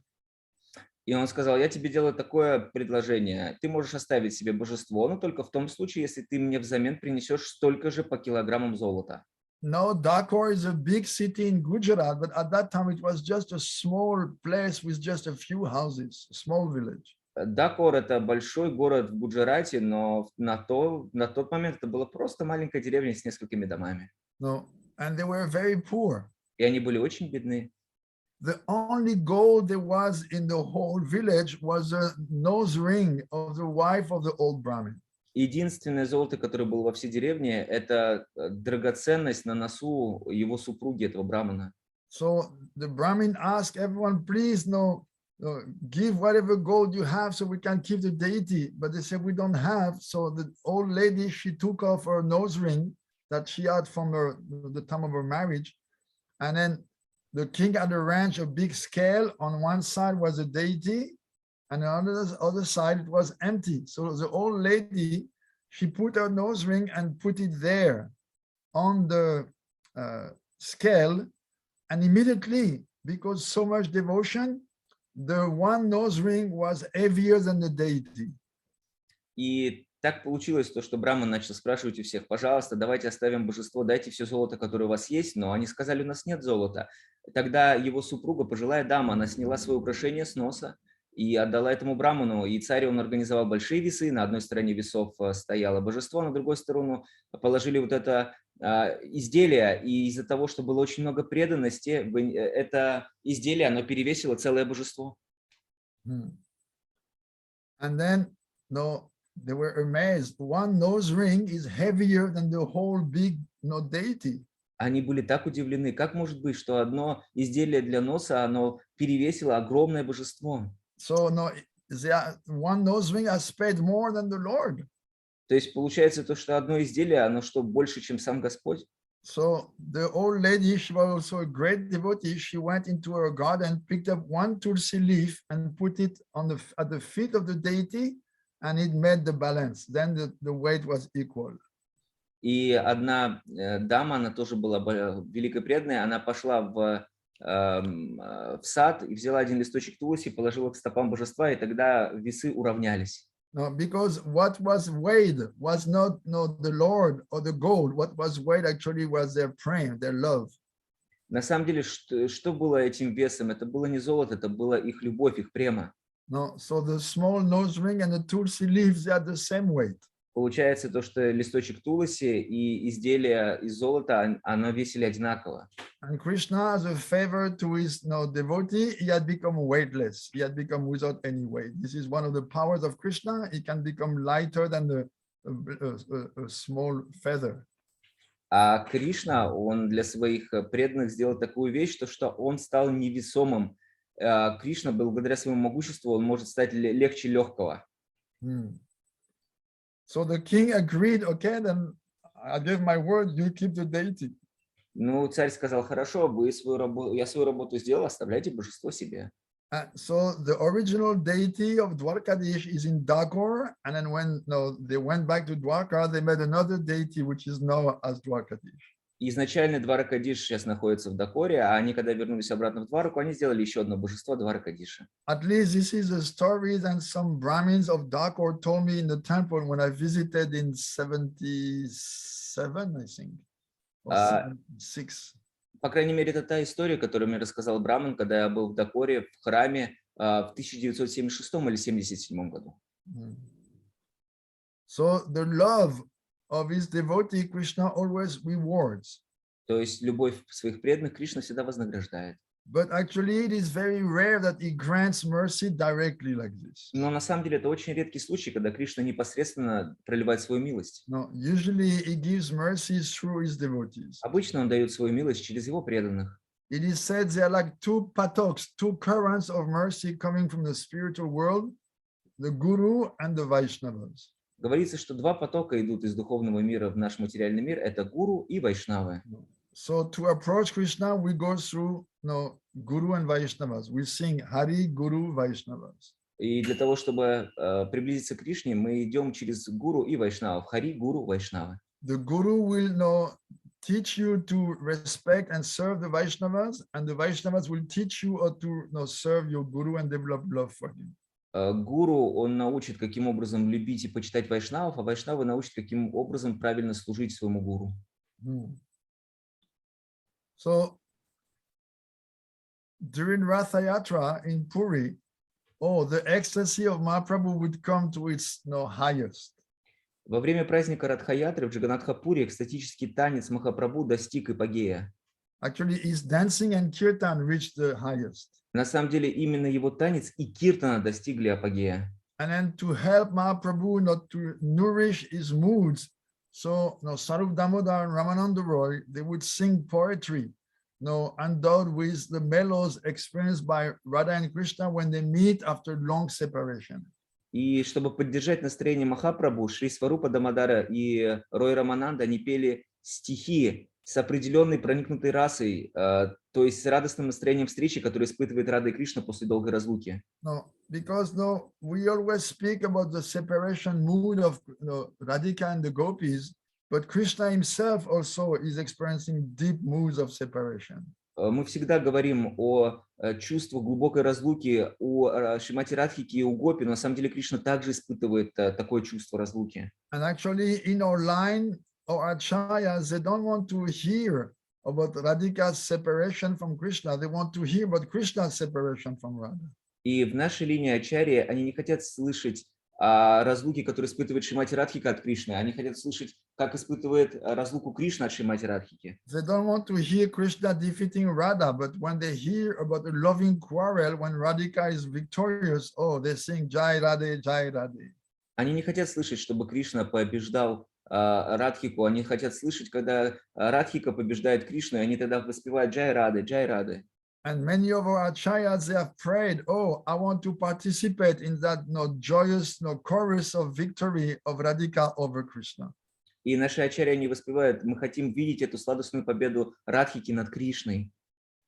B: И он сказал, я тебе делаю такое предложение. Ты можешь оставить себе божество, но только в том случае, если ты мне взамен принесешь столько же по килограммам золота.
A: Now, Dakor is a big city in Gujarat, but at that time it was just a small place with just a few houses, a small village.
B: Дакор – это большой город в Гуджарате, но на тот момент это была просто маленькая деревня с несколькими домами.
A: No, and they were very poor.
B: И они были очень бедны.
A: The only gold there was in the whole village was a nose ring of the wife of the old Brahmin.
B: Единственное золото, которое было во всей деревне, это драгоценность на носу его супруги, этого брамана.
A: So the Brahmin asked everyone, please, give whatever gold you have so we can keep the deity. But they said, we don't have. So the old lady, she took off her nose ring that she had from the time of her marriage. And then the king had arranged a big scale. On one side was a deity, and on the other side it was empty. So the old lady, she put her nose ring and put it there on the scale, and immediately, because so much devotion, the one nose ring was heavier than the deity.
B: И Так получилось то, что Браман начал спрашивать у всех: пожалуйста, давайте оставим божество, дайте все золото, которое у вас есть, но они сказали: у нас нет золота. Тогда его супруга, пожилая дама, она сняла свое украшение с носа и отдала этому Браману, и царь, он организовал большие весы, на одной стороне весов стояло божество, на другой сторону положили вот это изделие, и из-за того, что было очень много преданности, это изделие, оно перевесило целое божество.
A: And then, no, they were amazed. One nose ring is heavier than the whole big, no, deity.
B: Они были так удивлены, как может быть, что одно изделие для носа, оно перевесило огромное божество.
A: So, no, one nose ring has paid more than the Lord.
B: То есть получается то, что одно изделие, оно что, больше, чем сам Господь?
A: So the old lady, she was also a great devotee. She went into her garden, picked up one tulsi leaf and put it on at the feet of the deity, and it made the balance. Then the weight was equal.
B: И одна дама, она тоже была великой преданной, она пошла в сад и взяла один листочек тулси, положила к стопам божества, и тогда весы уравнялись.
A: No, because what was weighed was not the Lord or the gold. What was weighed actually was their prem, their love.
B: На самом деле, что было этим весом? Это было не золото, это была их любовь, их према.
A: No, so the small nose ring and the tulsi leaves, they are the same weight.
B: Получается то, что листочек тулси и изделие из золота, оно весили одинаково.
A: And Krishna, as a favor to his devotee, he had become weightless. He had become without any weight. This is one of the powers of Krishna. He can become lighter than a small feather.
B: А Кришна, он для своих преданных сделал такую вещь, что он стал невесомым. Кришна, благодаря своему могуществу, он может стать легче легкого.
A: So the king agreed, okay, then I gave my word, you keep the deity.
B: Ну, царь сказал: хорошо, я свою работу сделал, оставляйте божество себе.
A: So the original deity of Dwarkadish is in Dakor, and then when they went back to Dwarka, they made another deity which is known as Dwarkadish.
B: Изначально Дваракадиш сейчас находится в Дакоре, а они, когда вернулись обратно в Двараку, они сделали еще одно божество Дваракадиша.
A: At least this is a story that some Brahmins of Dakor told me in the temple when I visited in 77, I think, or 76.
B: По крайней мере, это та история, которую мне рассказал Браман, когда я был в Дакоре, в храме в 1976 или 1977 году.
A: So the love of his devotee, Krishna always rewards.
B: То есть любовь своих преданных Кришна всегда вознаграждает.
A: But actually it is very rare that he grants mercy directly like this.
B: Но на самом деле это очень редкий случай, когда Кришна непосредственно проливает свою милость.
A: No, usually he gives mercies through his devotees.
B: Обычно он дает свою милость через его преданных.
A: It is said there are like two patoks, two currents of mercy coming from the spiritual world, the Guru and the Vaishnavas.
B: Говорится, что два потока идут из духовного мира в наш материальный мир. Это гуру и вайшнавы.
A: So to approach Krishna, we go through Guru and Vaishnavas. We sing Hari, Guru, Vaishnavas.
B: И для того, чтобы приблизиться к Кришне, мы идем через гуру и вайшнавов. Хари, гуру, вайшнавы.
A: The Guru will teach you to respect and serve the Vaishnavas, and the Vaishnavas will teach you how to serve your Guru and develop love for him.
B: Гуру, он научит, каким образом любить и почитать вайшнавов, а вайшнавы научат, каким образом правильно служить своему гуру.
A: So during Ratha Yatra in Puri, the ecstasy of Mahaprabhu would come to its highest.
B: Во время праздника Радха-ятры в Джаганатха-пури экстатический танец Махапрабху достиг эпогея.
A: Actually, his dancing and kirtan reached the highest.
B: На самом деле, именно его танец и киртана достигли апогея.
A: And then to help Mahaprabhu to nourish his moods, so Sarup Damodar and Ramananda Roy, they would sing poetry, endowed with the mellows experienced by Radha and Krishna when they meet after long separation.
B: И чтобы поддержать настроение Махапрабху, Шри Сварупа Дамодара и Рой Рамананда, они пели стихи с определенной проникнутой расой, то есть с радостным настроением встречи, которую испытывает Рада и Кришна после долгой разлуки.
A: Because we always speak about the separation mood of Radhika and the gopis, but Krishna himself also is experiencing deep moods of separation.
B: мы всегда говорим о чувствах глубокой разлуки у Шримати Радхики и у Гопи, но на самом деле Кришна также испытывает такое чувство разлуки.
A: And actually in Online or Acharyas, they don't want to hear about Radhika's separation from Krishna. They want to hear about Krishna's separation from Radha.
B: И в нашей линии Ачарьи они не хотят слышать о разлуке, которую испытывает Шримати Радхика от Кришны. Они хотят слышать, как испытывает разлуку Кришна от Шримати Радхики.
A: They don't want to hear Krishna defeating Radha, but when they hear about a loving quarrel, when Radhika is victorious, oh, they sing Jai Radhe, Jai Radhe.
B: Они не хотят слышать, чтобы Кришна побеждал Радхику. Они хотят слышать, когда Радхика побеждает Кришну, и они тогда воспевают Джай Рады, Джай Рады.
A: And many of our acharyas, they have prayed, oh, I want to participate in that joyous chorus of victory of Radhika over Krishna.
B: И наши ачарьи, они воспевают, мы хотим видеть эту сладостную победу Радхики над Кришной.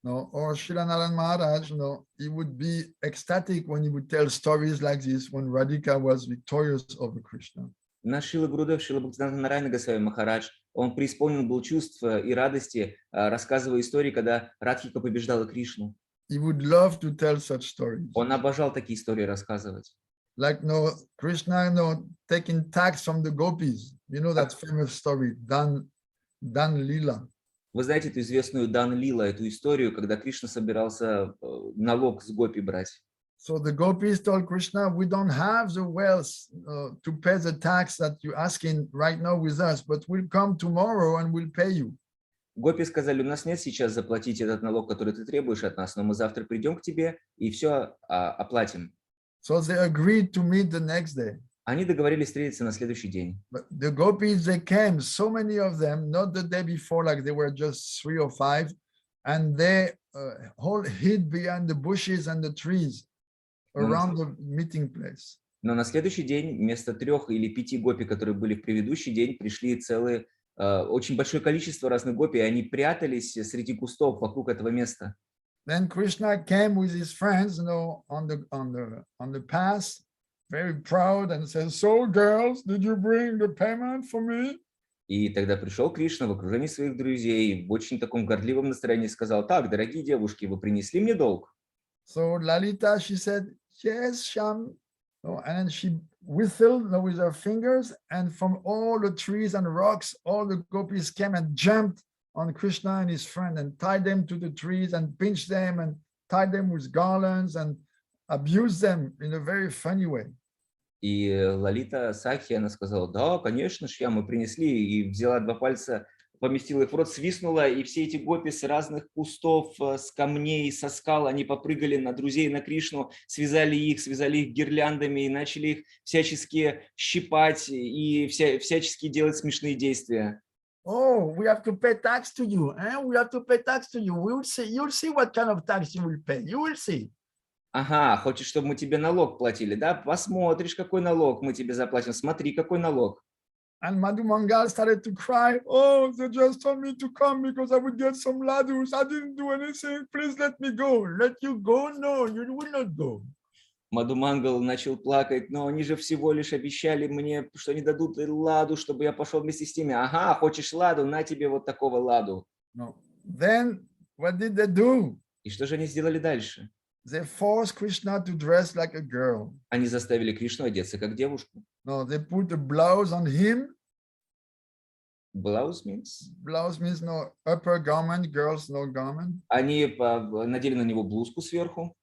A: No, or Srila Narayan Maharaj, he would be ecstatic when he would tell stories like this when Radhika was victorious over Krishna.
B: Наш Шрила Гурудев, Шрила Бхаджана-Рахасья Махарадж, он преисполнен был чувств и радости, рассказывая истории, когда Радхика побеждала Кришну.
A: He would love to tell such stories.
B: Он обожал такие истории рассказывать.
A: Like Krishna, taking tax from the gopis. You know that famous story, Dan Lila.
B: Вы знаете эту известную Дан Лила, эту историю, когда Кришна собирался налог с гопи брать.
A: So the gopis told Krishna, we don't have the wealth to pay the tax that you're asking right now with us, but we'll come tomorrow and we'll pay you.
B: Гопи сказали, у нас нет сейчас заплатить этот налог, который ты требуешь от нас, но мы завтра придем к тебе и все оплатим.
A: So they agreed to meet the next day.
B: Они договорились встретиться на следующий день.
A: But the gopis, they came, so many of them, not the day before, like they were just 3 or 5, and they all hid behind the bushes and the trees around the meeting place.
B: Но на следующий день вместо 3 или 5 гопи, которые были в предыдущий день, пришли целые, очень большое количество разных гопи, и они прятались среди кустов вокруг этого места.
A: Then Krishna came with his friends, on the path, very proud, and said, "So, girls, did you bring the payment for me?"
B: И тогда пришел Кришна в окружении своих друзей, в очень таком гордливом настроении сказал: "Так, дорогие девушки, вы принесли мне долг?"
A: So Lalita, she said, "Yes, Sham." And then she whistled with her fingers, and from all the trees and rocks, all the gopis came and jumped on Krishna and his friend and tied them to the trees and pinched them and tied them with garlands and abused them in a very funny way.
B: И Лалита Сахи, она сказала: "Да, конечно, Шья, мы принесли", и взяла 2 пальца, поместила их в рот, свистнула, и все эти гопи с разных кустов, с камней, со скал, они попрыгали на друзей, на Кришну, связали их гирляндами и начали их всячески щипать и всячески делать смешные действия.
A: Oh, we have to pay tax to you. We have to pay tax to you. You'll see what kind of tax you will pay. You will see.
B: Ага, хочешь, чтобы мы тебе налог платили, да? Посмотришь, какой налог мы тебе заплатим. Смотри, какой налог.
A: And Madhu Mangal started to cry. Oh, they just told me to come because I would get some ladus. I didn't do anything. Please let me go. Let you go? No, you will not go.
B: Мадху Мангал начал плакать, но они же всего лишь обещали мне, что они дадут ладу, чтобы я пошел вместе с ними. Ага, хочешь ладу? На тебе вот такого ладу.
A: No. Then what did they do?
B: И что же они сделали дальше?
A: They forced Krishna to dress like a girl.
B: Они заставили Кришну одеться как девушку.
A: No, they put a blouse on him.
B: Blouse means?
A: Blouse means no upper garment, girls no garment.
B: Они надели на него блузку сверху.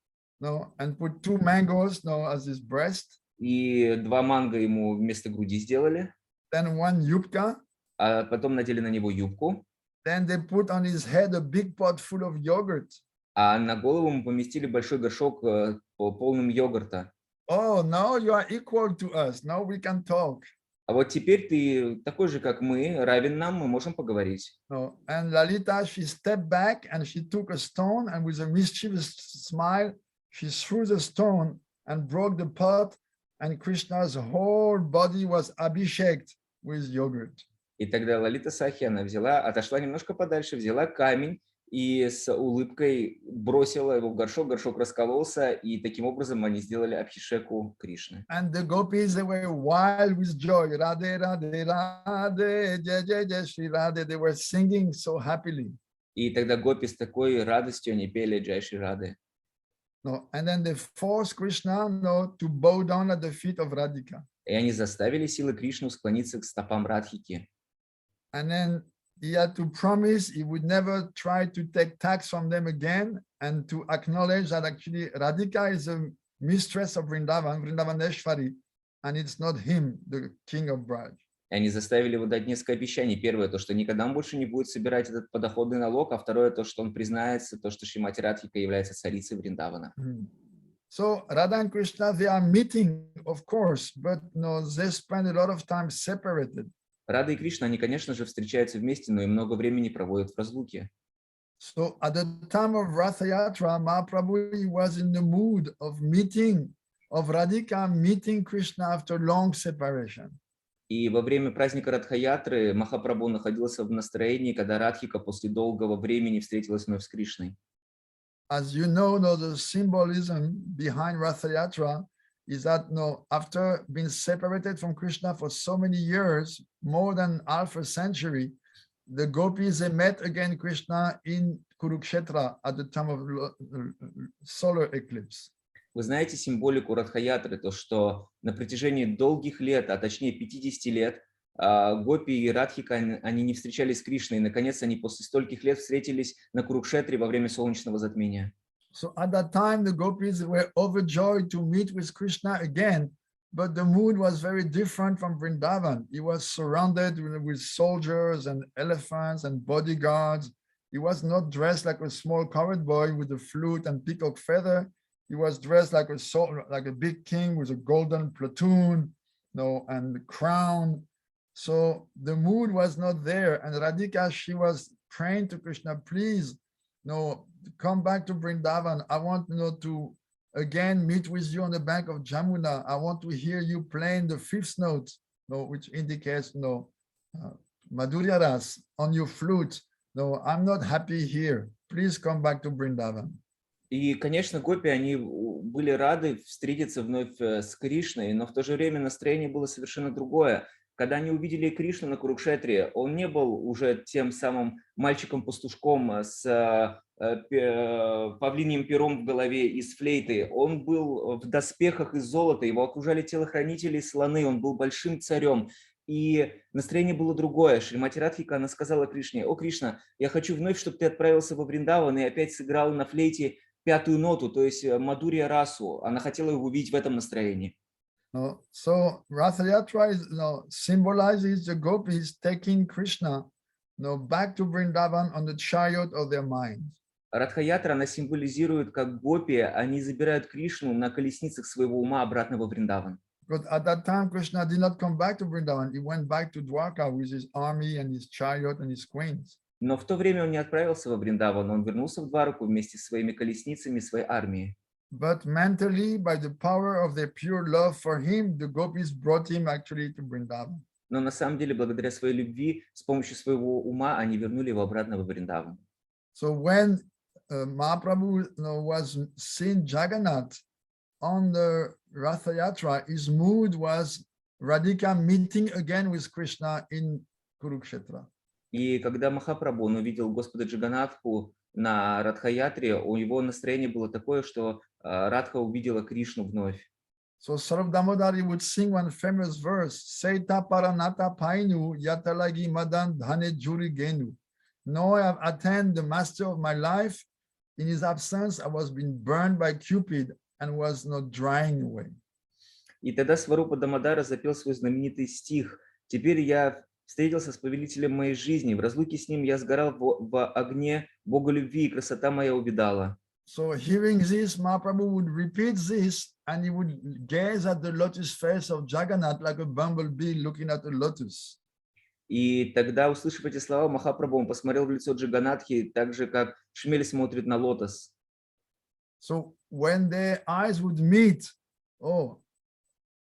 A: No, and put 2 mangoes as his breast.
B: И 2 манго ему вместо груди сделали.
A: Then 1 yupka.
B: А потом надели на него юбку.
A: Then they put on his head a big pot full of yogurt.
B: А на голову ему поместили большой горшок полным йогурта.
A: Oh, now you are equal to us. Now we can talk.
B: А вот теперь ты такой же, как мы, равен нам, мы можем поговорить.
A: No. And Lalita, she stepped back and she took a stone and with a mischievous smile, she threw the stone and broke the pot, and Krishna's whole body was abhisheked with yogurt.
B: И тогда Лалита Сахи, она отошла немножко подальше, взяла камень и с улыбкой бросила его в горшок, горшок раскололся, и таким образом они сделали абхишеку Кришны.
A: And the gopis, they were wild with joy. Radhe, Radhe, Radhe, Jai Jai Jai Shri Radhe. They were singing so happily.
B: И тогда гопи с такой радостью они пели Джай Шри Рады.
A: No, and then they forced Krishna, no, to bow down at the feet of Radhika.
B: И они заставили силы Кришну склониться к стопам Радхики.
A: And then he had to promise he would never try to take tax from them again, and to acknowledge that actually Radhika is a mistress of Vrindavan, Vrindavaneshwari, and it's not him, the king of Braj.
B: И они заставили его дать несколько обещаний. Первое, то, что никогда он больше не будет собирать этот подоходный налог, а второе, то, что он признается, то, что Шримати Радхика является царицей Вриндавана.
A: So Radha and Krishna, they are meeting, of course, but no, they spend a lot of time separated.
B: Рада и Кришна, они, конечно же, встречаются вместе, но и много времени проводят в разлуке.
A: So at the time of Ratha Yatra, Mahaprabhu he was in the mood of meeting, of Radhika meeting Krishna after long separation.
B: И во время праздника Радха-ятры Махапрабху находился в настроении, когда Радхика после долгого времени встретилась вновь с Кришной.
A: As you know, the symbolism behind Ratha Yatra is that after being separated from Krishna for so many years, more than half a century, the gopis they met again Krishna in Kurukshetra at the time of solar eclipse.
B: Вы знаете символику Радха-ятры, то, что на протяжении долгих лет, а точнее 50 лет, гопи и Радхика, они не встречались с Кришной, и наконец они после стольких лет встретились на Курукшетре во время солнечного затмения.
A: So at that time, the gopis were overjoyed to meet with Krishna again, but the mood was very different from Vrindavan. He was surrounded with soldiers and elephants and bodyguards. He was not dressed like a small cowherd boy with a flute and peacock feather. He was dressed like a big king with a golden platoon, and crown. So the mood was not there. And Radhika, she was praying to Krishna, please, come back to Vrindavan. I want to again meet with you on the bank of Jamuna. I want to hear you playing the fifth note, which indicates Madhurya Ras on your flute. No, I'm not happy here. Please come back to Vrindavan.
B: И, конечно, гопи, они были рады встретиться вновь с Кришной, но в то же время настроение было совершенно другое. Когда они увидели Кришну на Курукшетре, он не был уже тем самым мальчиком-пастушком с павлиньим пером в голове и с флейтой. Он был в доспехах из золота, его окружали телохранители и слоны, он был большим царем. И настроение было другое. Шримати Радхика, она сказала Кришне: «О, Кришна, я хочу вновь, чтобы ты отправился во Вриндаван и опять сыграл на флейте пятую ноту, то есть Мадхурья Расу». Она хотела его увидеть в этом настроении.
A: So Ratha Yatra symbolizes the gopis taking Krishna back to Vrindavan on the chariot of their minds.
B: Радха-ятра, она символизирует, как гопи, они забирают Кришну на колесницах своего ума обратно во Вриндаван.
A: But at that time, Krishna did not come back to Vrindavan. He went back to Dwarka with his army and his chariot and his queens.
B: Но в то время он не отправился во Вриндаван, он вернулся в Двараку вместе с своими колесницами, своей армией.
A: But mentally, by the power of their pure love for him, the gopis brought him actually to Vrindavan.
B: Но на самом деле, благодаря своей любви, с помощью своего ума, они вернули его обратно во Вриндаван.
A: So when Mahaprabhu was seeing Jagannath on the Ratha Yatra, his mood was Radhika meeting again with Krishna in Kurukshetra.
B: И когда Махапрабху увидел Господа Джаганатху на Радха-ятре, у его настроение было такое, что Радха увидела Кришну вновь.
A: So Sarab Damodari would sing one famous verse: Seita Paranata Painu Yatalagi Madan Dhane Juri Genu. Now I have attained the master of my life. In his absence, I was being burned by Cupid and was not drying away.
B: И тогда Сварупа Дамодара запел свой знаменитый стих: «Теперь я встретился с повелителем моей жизни, в разлуке с ним я сгорал в огне Бога любви, и красота моя увидала».
A: So hearing this, Mahaprabhu would repeat this, and he would gaze at the lotus face of Jagannath like a bumblebee looking at a lotus.
B: И тогда, услышав эти слова, Махапрабху, он посмотрел в лицо Джаганатхи, так же, как шмель смотрит на лотос.
A: So when their eyes would meet,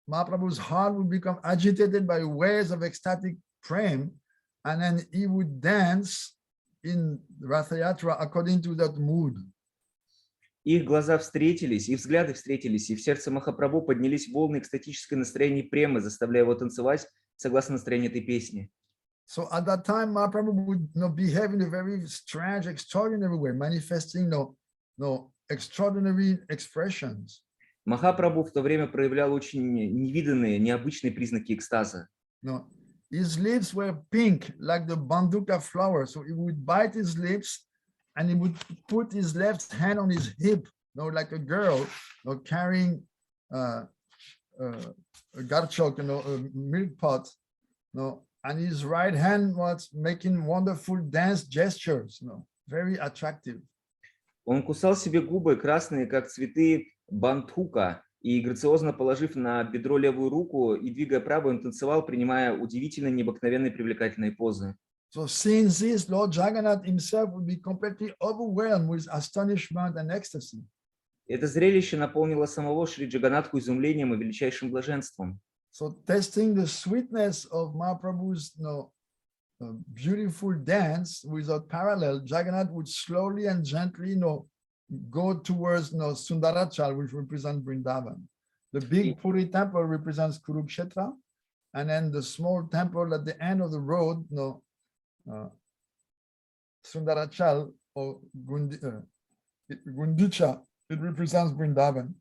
A: Mahaprabhu's heart would become agitated by waves of ecstatic prem, and then he would dance in Ratha Yatra according to that mood.
B: Их глаза встретились, и взгляды встретились, и в сердце Махапрабху поднялись волны экстатического настроения премы, заставляя его танцевать согласно настроению этой песни.
A: So at that time, Mahaprabhu would behave in a very strange, extraordinary way, manifesting extraordinary expressions.
B: Махапрабху в то время проявлял очень невиданные, необычные признаки экстаза.
A: No, his lips were pink like the banduka flower. So he would bite his lips and he would put his left hand on his hip, like a girl, carrying a garchok, a milk pot, and his right hand was making wonderful dance gestures, very attractive.
B: Он кусал себе губы, красные, как цветы бандхука, и грациозно положив на бедро левую руку и двигая правую, он танцевал, принимая удивительно необыкновенные привлекательные позы.
A: So seeing this, Lord Jagannath himself would be completely overwhelmed with astonishment and ecstasy.
B: Это зрелище наполнило самого Шри Джаганатху изумлением и величайшим блаженством.
A: So testing the sweetness of Mahaprabhu's beautiful dance without parallel, Jagannath would slowly and gently go towards Sundarachal, which represents Vrindavan. The big Puri temple represents Kurukshetra, and then the small temple at the end of the road, Sundarachal or Gundicha, it represents Vrindavan.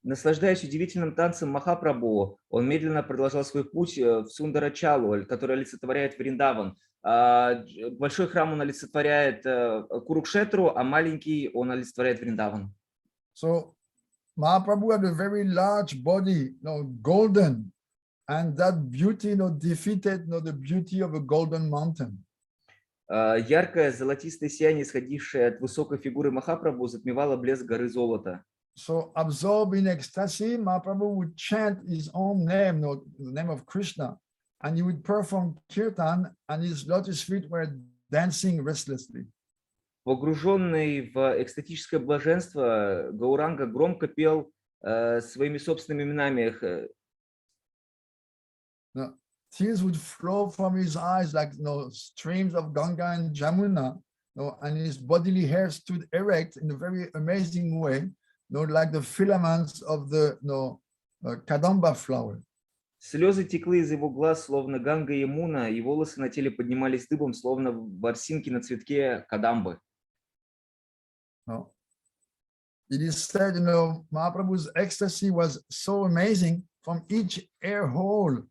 B: Наслаждаясь удивительным танцем Махапрабху, он медленно продолжал свой путь в Сундарачалу, который олицетворяет Вриндаван. Большой храм он олицетворяет Курукшетру, а маленький он олицетворяет Вриндаван.
A: So Mahaprabhu had a very large body, golden, and that beauty, defeated, the beauty of a golden mountain.
B: Яркое золотистое сияние, исходившее от высокой фигуры Махапрабху, затмевало блеск горы золота.
A: So absorbed in ecstasy, Mahaprabhu would chant his own name, the name of Krishna, and he would perform kirtan, and his lotus feet were dancing restlessly.
B: Погруженный в экстатическое блаженство, Гауранга громко пел своими собственными именами.
A: Tears would flow from his eyes like streams of Ganga and Jamuna, and his bodily hair stood erect in a very amazing way, like the filaments of the Kadamba flower.
B: Слезы текли из его глаз, словно Ганга и Ямуна, и волосы на теле поднимались дыбом, словно ворсинки на цветке кадамбы.
A: It is said, Mahaprabhu's ecstasy was so amazing. From each air hole,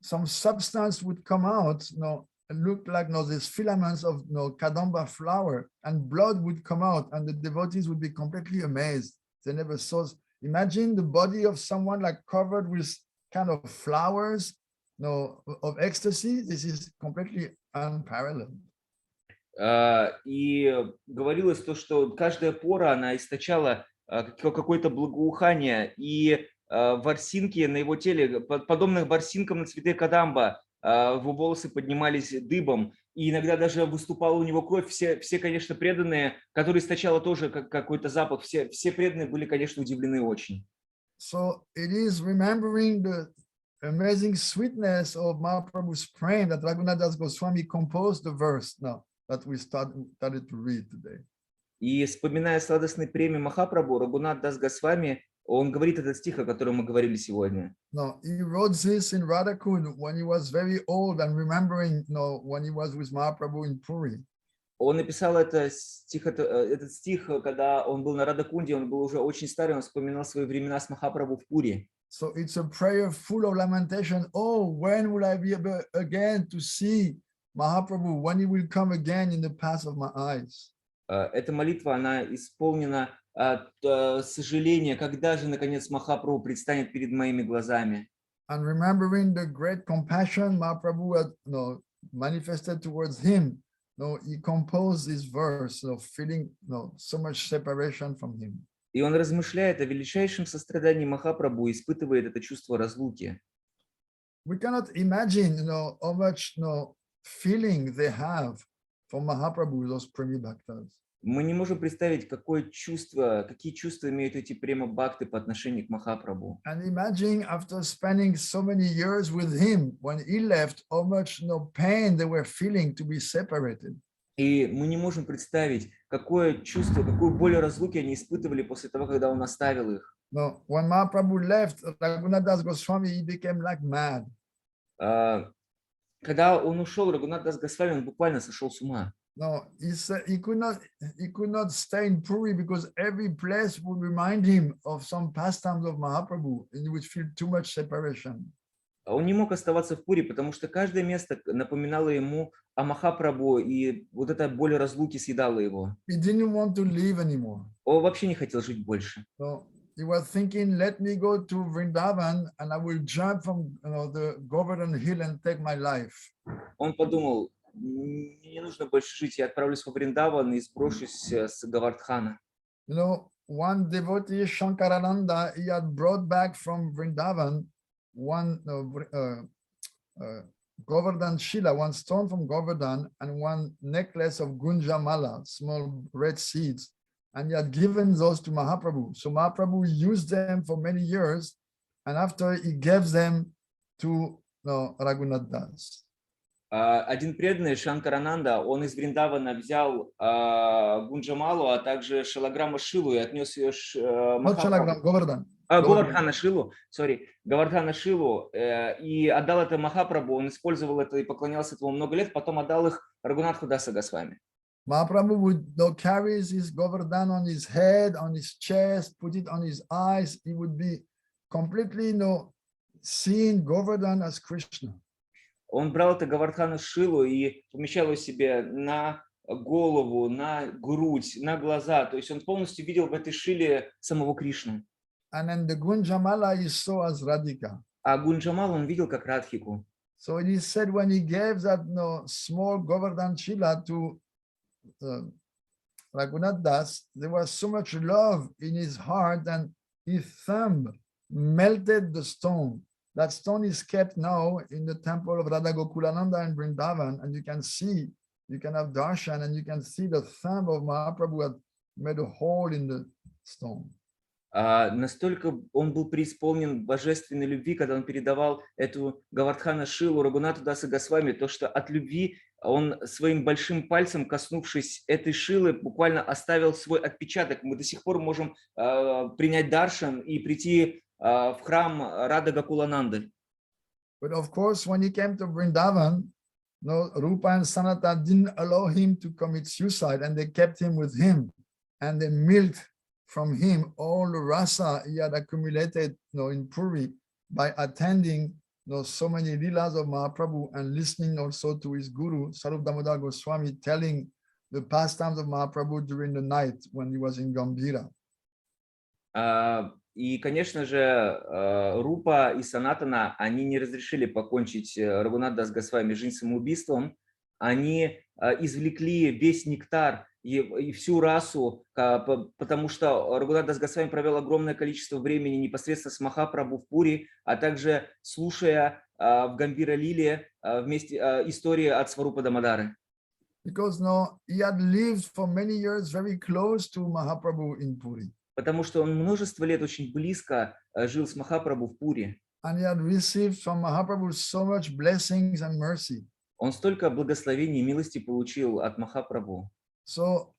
A: some substance would come out, and look like these filaments of Kadamba flower, and blood would come out, and the devotees would be completely amazed. They never saw. Imagine the body of someone like covered with kind of flowers, of ecstasy. This is completely unparalleled.
B: И говорилось то, что каждая пора, она источала какое-то благоухание, и ворсинки на его теле, подобных ворсинкам на цвете кадамба, его волосы поднимались дыбом, и иногда даже выступала у него кровь. Все, конечно, преданные, которые источало тоже какой-то запах, все преданные были, конечно, удивлены очень.
A: So it is remembering the amazing sweetness of Mahaprabhu's praying that Raghunath Das Goswami composed the verse now that we started to read today.
B: И вспоминая сладостный премии Махапрабху, Рагунат Дас Госвами, он говорит этот стих, о котором мы говорили сегодня.
A: No, he wrote this in Radhakund when he was very old and remembering, when he was with Mahaprabhu in Puri.
B: Он написал этот стих, когда он был на Радакунде, он был уже очень старый, он вспоминал свои времена с Махапрабху в Пури.
A: So it's a prayer full of lamentation. Oh, when will I be able again to see Mahaprabhu, when he will come again in the path of my eyes?
B: Эта молитва, она исполнена от сожаления, когда же, наконец, Махапрабху предстанет перед моими глазами.
A: And remembering the great compassion Mahaprabhu had manifested towards him, he composed this verse, feeling so much separation from him.
B: И он размышляет о величайшем сострадании Махапрабху и испытывает это чувство разлуки.
A: We cannot imagine, how much feeling they have for Mahaprabhu, those premi bhaktas.
B: Мы не можем представить, какие чувства имеют эти према-бхакты по отношению к Махапрабху.
A: And imagine after spending so many years with him, when he left, how much pain they were feeling to be separated.
B: И мы не можем представить, какое чувство, какую боль разлуки они испытывали после того, когда он оставил их.
A: No, when Mahaprabhu left, Raghunath Das Goswami, he became like mad.
B: Когда он ушел, Рагунат Дас Госвами, он буквально сошел с ума.
A: No, he said he could not stay in Puri because every place would remind him of some pastimes of Mahaprabhu, and he would feel too much separation.
B: Он не мог оставаться в Пури, потому что каждое место напоминало ему о Махапрабху, и вот эта боль разлуки съедала его.
A: He didn't want to live anymore.
B: Он вообще не хотел жить больше.
A: So he was thinking, let me go to Vrindavan and I will jump from the Govardhan hill and take my life.
B: Он подумал, мне не нужно больше жить, я отправлюсь во Вриндаван и сброшусь с Говардхана.
A: One devotee, Shankarananda, he had brought back from Vrindavan one Govardhan Shila, one stone from Govardhan, and one necklace of Gunjamala, small red seeds, and he had given those to Mahaprabhu. So Mahaprabhu used them for many years, and after he gave them to Raghunath Das.
B: Один преданный, Шанкарананда, он из Вриндавана взял Гунджамалу, а также Шалаграма Шилу и отнес ее
A: Govardhan.
B: Говардхана Шилу, Говардхана Шилу, и отдал это Махапрабху, он использовал это и поклонялся этому много лет, потом отдал их Рагунатху Даса Госвами.
A: Mahaprabhu would carry his Govardhan on his head, on his chest, put it on his eyes. He would be completely seeing Govardhan as Krishna.
B: Он брал это Говардхана Шилу и помещал его себе на голову, на грудь, на глаза. То есть он полностью видел в этой шиле самого Кришну.
A: And then the Gunjamala he saw as Radhika.
B: А Гунджамал он видел как Радхику.
A: So he said when he gave that small Govardhan Shila to Raghunath Das, there was so much love in his heart and his thumb melted the stone. That stone is kept now in the temple of Radha Gokulananda in Vrindavan, and you can have darshan, and you can see the thumb of Mahaprabhu had made a hole in the stone.
B: Настолько он был преисполнен божественной любви, когда он передавал эту Говардхана Шилу Рагунату Даса Госвами, то, что от любви он своим большим пальцем, коснувшись этой шилы, буквально оставил свой отпечаток. Мы до сих пор можем принять даршан и прийти в храм Рада Гокулананды.
A: But of course, when he came to Vrindavan, Rupa and Sanata didn't allow him to commit suicide, and they kept him with him, and they milked from him all the rasa he had accumulated in Puri by attending so many leelas of Mahaprabhu and listening also to his guru, Sarup Damodar Goswami, telling the pastimes of Mahaprabhu during the night when he was in Gambhira.
B: И, конечно же, Рупа и Санатана, они не разрешили покончить Рагунат Дас Госвами жизнь самоубийством. Они извлекли весь нектар и всю расу, потому что Рагунат Дас Госвами провел огромное количество времени непосредственно с Махапрабху в Пури, а также слушая в Гамбира-лиле вместе истории от Сварупа Дамодары.
A: Because he had lived for many years very close to Mahaprabhu in Puri.
B: Потому что он множество лет очень близко жил с Махапрабху в Пури.
A: And he had received from Mahaprabhu so much blessings and mercy.
B: Он столько благословений и милости получил от Махапрабху.
A: So,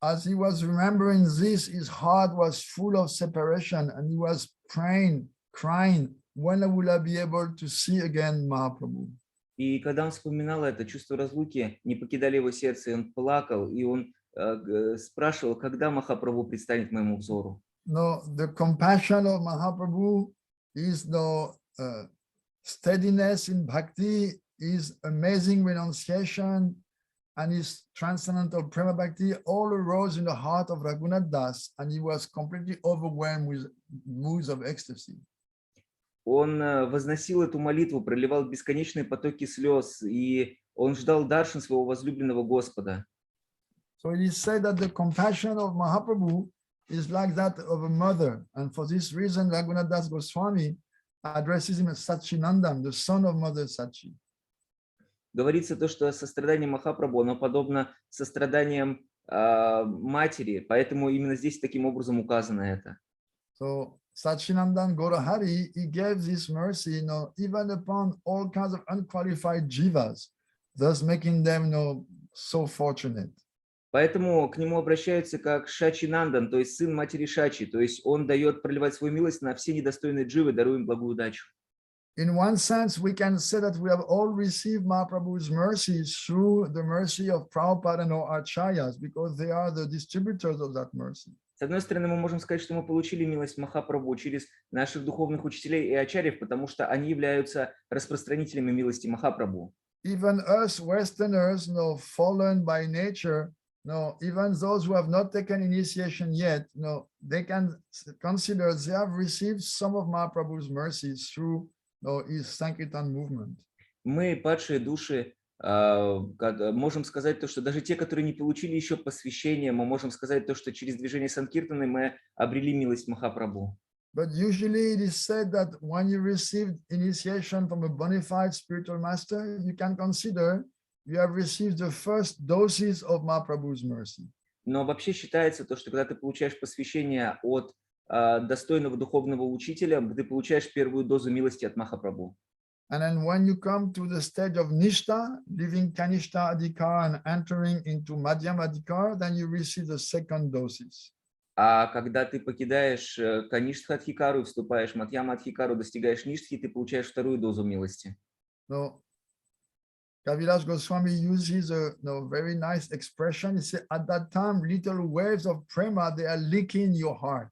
A: as he was remembering this, his heart was full of separation, and he was praying, crying, when will I be able to see again Mahaprabhu?
B: И когда он вспоминал это, чувство разлуки не покидали его сердце, и он плакал, и он спрашивал, когда Махапрабху предстанет моему взору.
A: The compassion of Mahaprabhu is steadiness in bhakti, is amazing renunciation, and his transcendental prema bhakti all arose in the heart of Raghunath Das, and he was completely overwhelmed with moods of ecstasy.
B: Он возносил эту молитву, проливал бесконечные потоки слез, и он ждал даршан своего возлюбленного Господа.
A: So it is said that the compassion of Mahaprabhu is like that of a mother, and for this reason Raghunath Das Goswami addresses him as Sachinandan, the son of Mother Sachi.
B: Говорится то, что сострадание Махапрабху, оно подобно состраданиям матери, поэтому именно здесь таким образом указано это.
A: So Sachinandan Gaurahari, he gave this mercy, even upon all kinds of unqualified jivas, thus making them, so fortunate.
B: Поэтому к нему обращаются как Шачи Нандан, то есть сын матери Шачи, то есть он дает проливать свою милость на все недостойные дживы, даруя им благую удачу.
A: In one sense, we can say that we have all received Mahaprabhu's mercies through the mercy of Prabhupada and our acharyas, because they are the distributors of that mercy.
B: С одной стороны, мы можем сказать, что мы получили милость Махапрабху через наших духовных учителей и ачарьев, потому что они являются распространителями милости Махапрабху.
A: Even us Westerners, fallen by nature, even those who have not taken initiation yet, they can consider they have received some of Mahaprabhu's mercies through his Sankirtan movement.
B: Мы, падшие души, можем сказать то, что даже те, которые не получили еще посвящение, мы можем сказать то, что через движение Санкиртаны мы обрели милость Махапрабху.
A: But usually it is said that when you receive initiation from a bona fide spiritual master, you can consider you have received the first doses of Mahaprabhu's mercy.
B: Но вообще считается то, что когда ты получаешь посвящение от достойного духовного учителя, ты получаешь первую дозу милости от Махапрабху.
A: And then when you come to the stage of Nishta, leaving Kanishta Adhikar and entering into Madhyam Adhikar, then you receive the second doses.
B: А когда ты покидаешь Каништха-адхикару и вступаешь в Мадьяма-адхикару, достигаешь Ништхи, ты получаешь вторую дозу милости.
A: So, Kaviraj Goswami uses a very nice expression. He said, at that time, little waves of prema, they are licking your heart.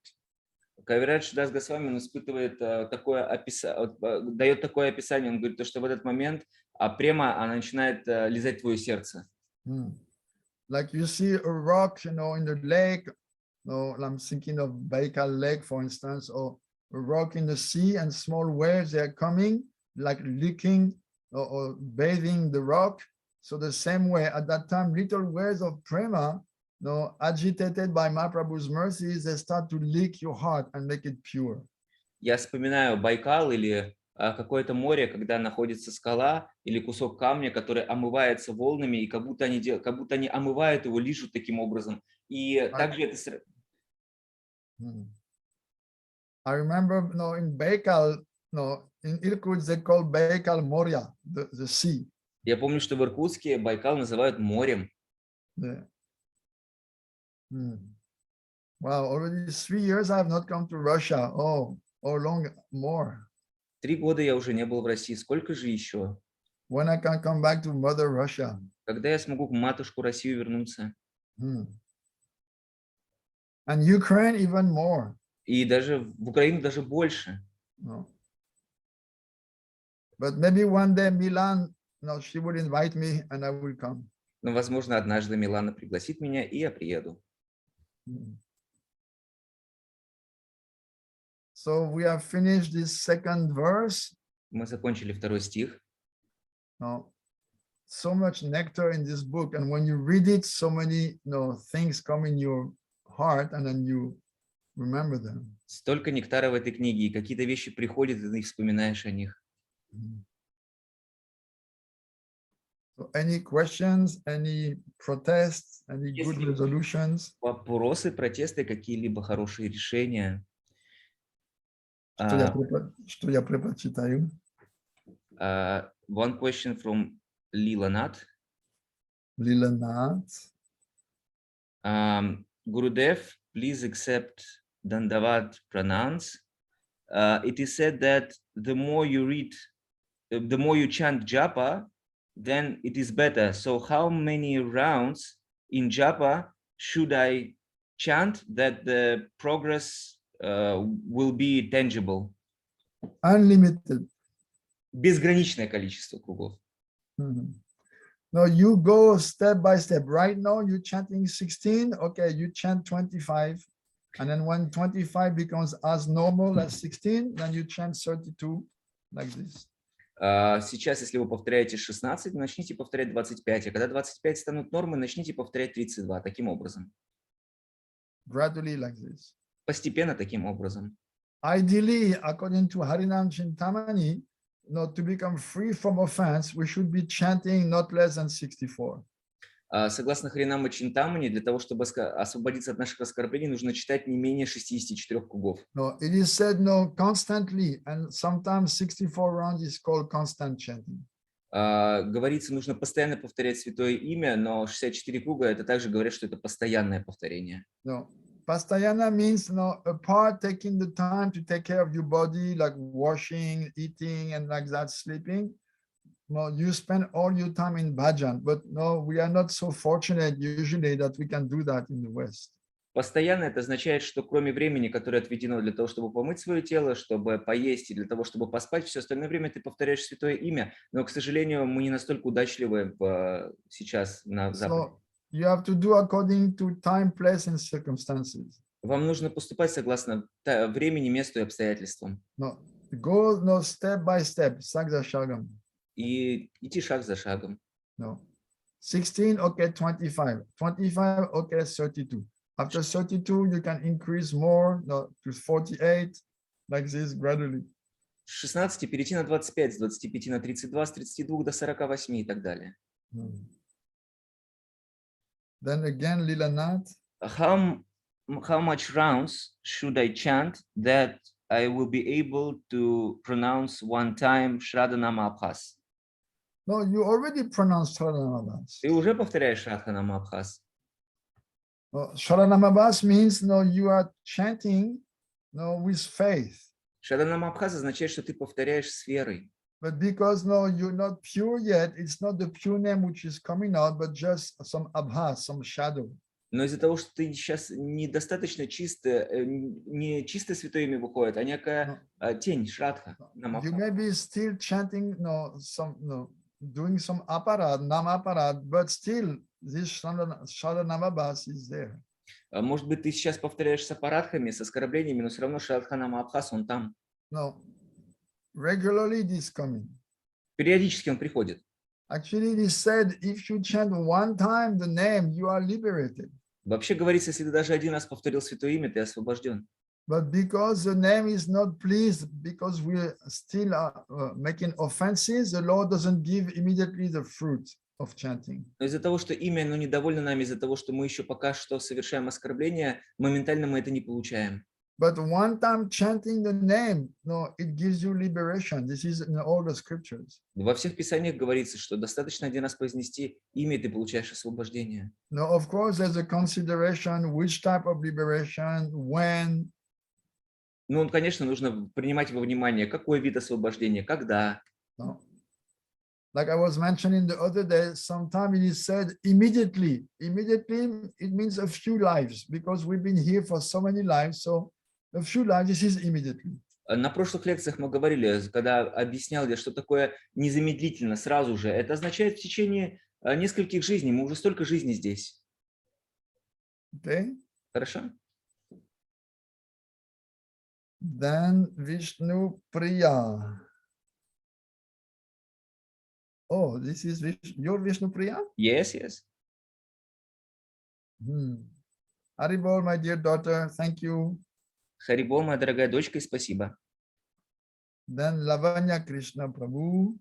B: Кавирадж Дас Госвами, он испытывает дает такое описание, он говорит, что в этот момент према, она начинает лизать твое сердце.
A: Like you see a rock, in the lake, I'm thinking of Baikal Lake, for instance, or a rock in the sea, and small waves, they are coming, like licking or bathing the rock. So the same way, at that time, little waves of prema, agitated by Mahaprabhu's mercies, they start to lick your heart and make it pure.
B: Я вспоминаю Байкал или какое-то море, когда находится скала или кусок камня, который омывается волнами, и как будто они омывают его, лижут таким образом. И также это...
A: I remember, in Baikal, in Irkutsk, they call Baikal Moria, the sea.
B: Я помню, что в Иркутске Байкал называют морем.
A: Yeah. Wow, already 3 years I have not come to Russia. Oh, long more.
B: 3 года я уже не был в России. Сколько же еще?
A: When I can come back to Mother Russia?
B: Когда я смогу в матушку Россию вернуться?
A: And Ukraine even more.
B: И даже в Украину даже больше.
A: No. But maybe one day Milan, she will invite me and I will come.
B: Но, возможно, однажды Милана пригласит меня, и я приеду.
A: So we have finished this second verse.
B: Мы закончили 2 стих.
A: So much nectar in this book, and when you read it, so many things come in your heart, and then you remember them.
B: Столько нектара в этой книге, и какие-то вещи приходят, и ты вспоминаешь о них.
A: So any questions, any protests, any good resolutions?
B: Вопросы, протесты, какие-либо хорошие решения?
A: Что я предпочитаю?
B: One question from Lila Nath.
A: Lila Nath.
B: Gurudev, please accept Dandavat pranams. It is said that the more you read, the more you chant japa, then it is better. So how many rounds in japa should I chant that the progress will be tangible?
A: Unlimited.
B: Безграничное количество кругов.
A: No, you go step by step. Right now you're chanting 16. Okay, you chant 25. And then when 25 becomes as normal as 16, then you chant 32 like this.
B: Сейчас, если вы повторяете 16, начните повторять 25. А когда 25 станут нормой, начните повторять 32. Таким образом.
A: Gradually like this.
B: Постепенно таким образом.
A: Ideally, according to Harinam Chintamani, to become free from offense, we should be chanting not less than 64.
B: Согласно Харинаму Чинтамани, для того, чтобы освободиться от наших оскорблений, нужно читать не менее 64 кругов.
A: No, it is said constantly, and sometimes 64 rounds is called constant chanting.
B: Говорится, нужно постоянно повторять святое имя, но 64 круга это также говорят, что это постоянное повторение.
A: No. Pastayana means apart taking the time to take care of your body, like washing, eating, and like that, sleeping. No, you spend all your time in bhajan, but no, we are not so fortunate usually that we can do that in the West.
B: Постоянно это означает, что кроме времени, которое отведено для того, чтобы помыть свое тело, чтобы поесть и для того, чтобы поспать, все остальное время ты повторяешь святое имя, но, к сожалению, мы не настолько удачливы сейчас на Западе.
A: So you have to do according to time, place, and circumstances.
B: Вам нужно поступать согласно времени, месту и обстоятельствам.
A: No, go step by step, sagza shagam.
B: И идти шаг за шагом.
A: No, 16, okay, 25, 25, okay, 32. After 32, you can increase more, no, to 48, like this gradually.
B: С 16 перейти на 25, с 25 на 32, с 32 до 48 и так далее.
A: Then again, Lilanath.
B: How much rounds should I chant that I will be able to pronounce one time Shraddhanama Abhas?
A: No, you already pronounced Shraddhanama Abhas.
B: Ты уже повторяешь Shraddhanama Abhas.
A: Shraddhanama Abhas means you are chanting with faith.
B: Shraddhanama Abhas означает, что ты повторяешь с верой.
A: But because you're not pure yet, it's not the pure name which is coming out, but just some abhas, some shadow.
B: Но из-за того, что ты сейчас недостаточно чисто, не чисто святое имя выходит, а некая тень, шрадха.
A: You may be still chanting, doing some aparat, nam aparat, but still this Shraddhanama Abhas is there.
B: Может быть, ты сейчас повторяешь с аппаратхами, с оскорблениями, но все равно Шрадханама Абхас, он там.
A: No, regularly this coming.
B: Периодически он приходит.
A: Actually, it is said, if you chant one time the name, you are liberated.
B: Вообще говорится, если ты даже один раз повторил святое имя, ты освобожден.
A: But because the name is not pleased, because we still are making offenses, the Lord doesn't give immediately the fruit of chanting.
B: Но из-за того, что имя недовольно нами, из-за того, что мы еще пока что совершаем оскорбления, моментально мы это не получаем.
A: But one time chanting the name, it gives you liberation. This is in all the scriptures.
B: Во всех писаниях говорится, что достаточно один раз произнести имя, и ты получаешь освобождение.
A: Now, of course, there's a consideration which type of liberation, when.
B: Ну, конечно, нужно принимать во внимание, какой вид освобождения, когда.
A: No. Like I was mentioning the other day, sometimes it is said immediately. Immediately, it means a few lives, because we've been here for so many lives. So a few lives, this is immediately.
B: На прошлых лекциях мы говорили, когда объяснял я, что такое незамедлительно, сразу же. Это означает в течение нескольких жизней. Мы уже столько жизней здесь.
A: Okay.
B: Хорошо?
A: Then Vishnu Priya. Oh, this is your Vishnu Priya?
B: Yes, yes.
A: Haribol, my dear daughter, thank you.
B: Харибол, моя дорогая дочка, и спасибо.
A: Then Lavanya Krishna Prabhu.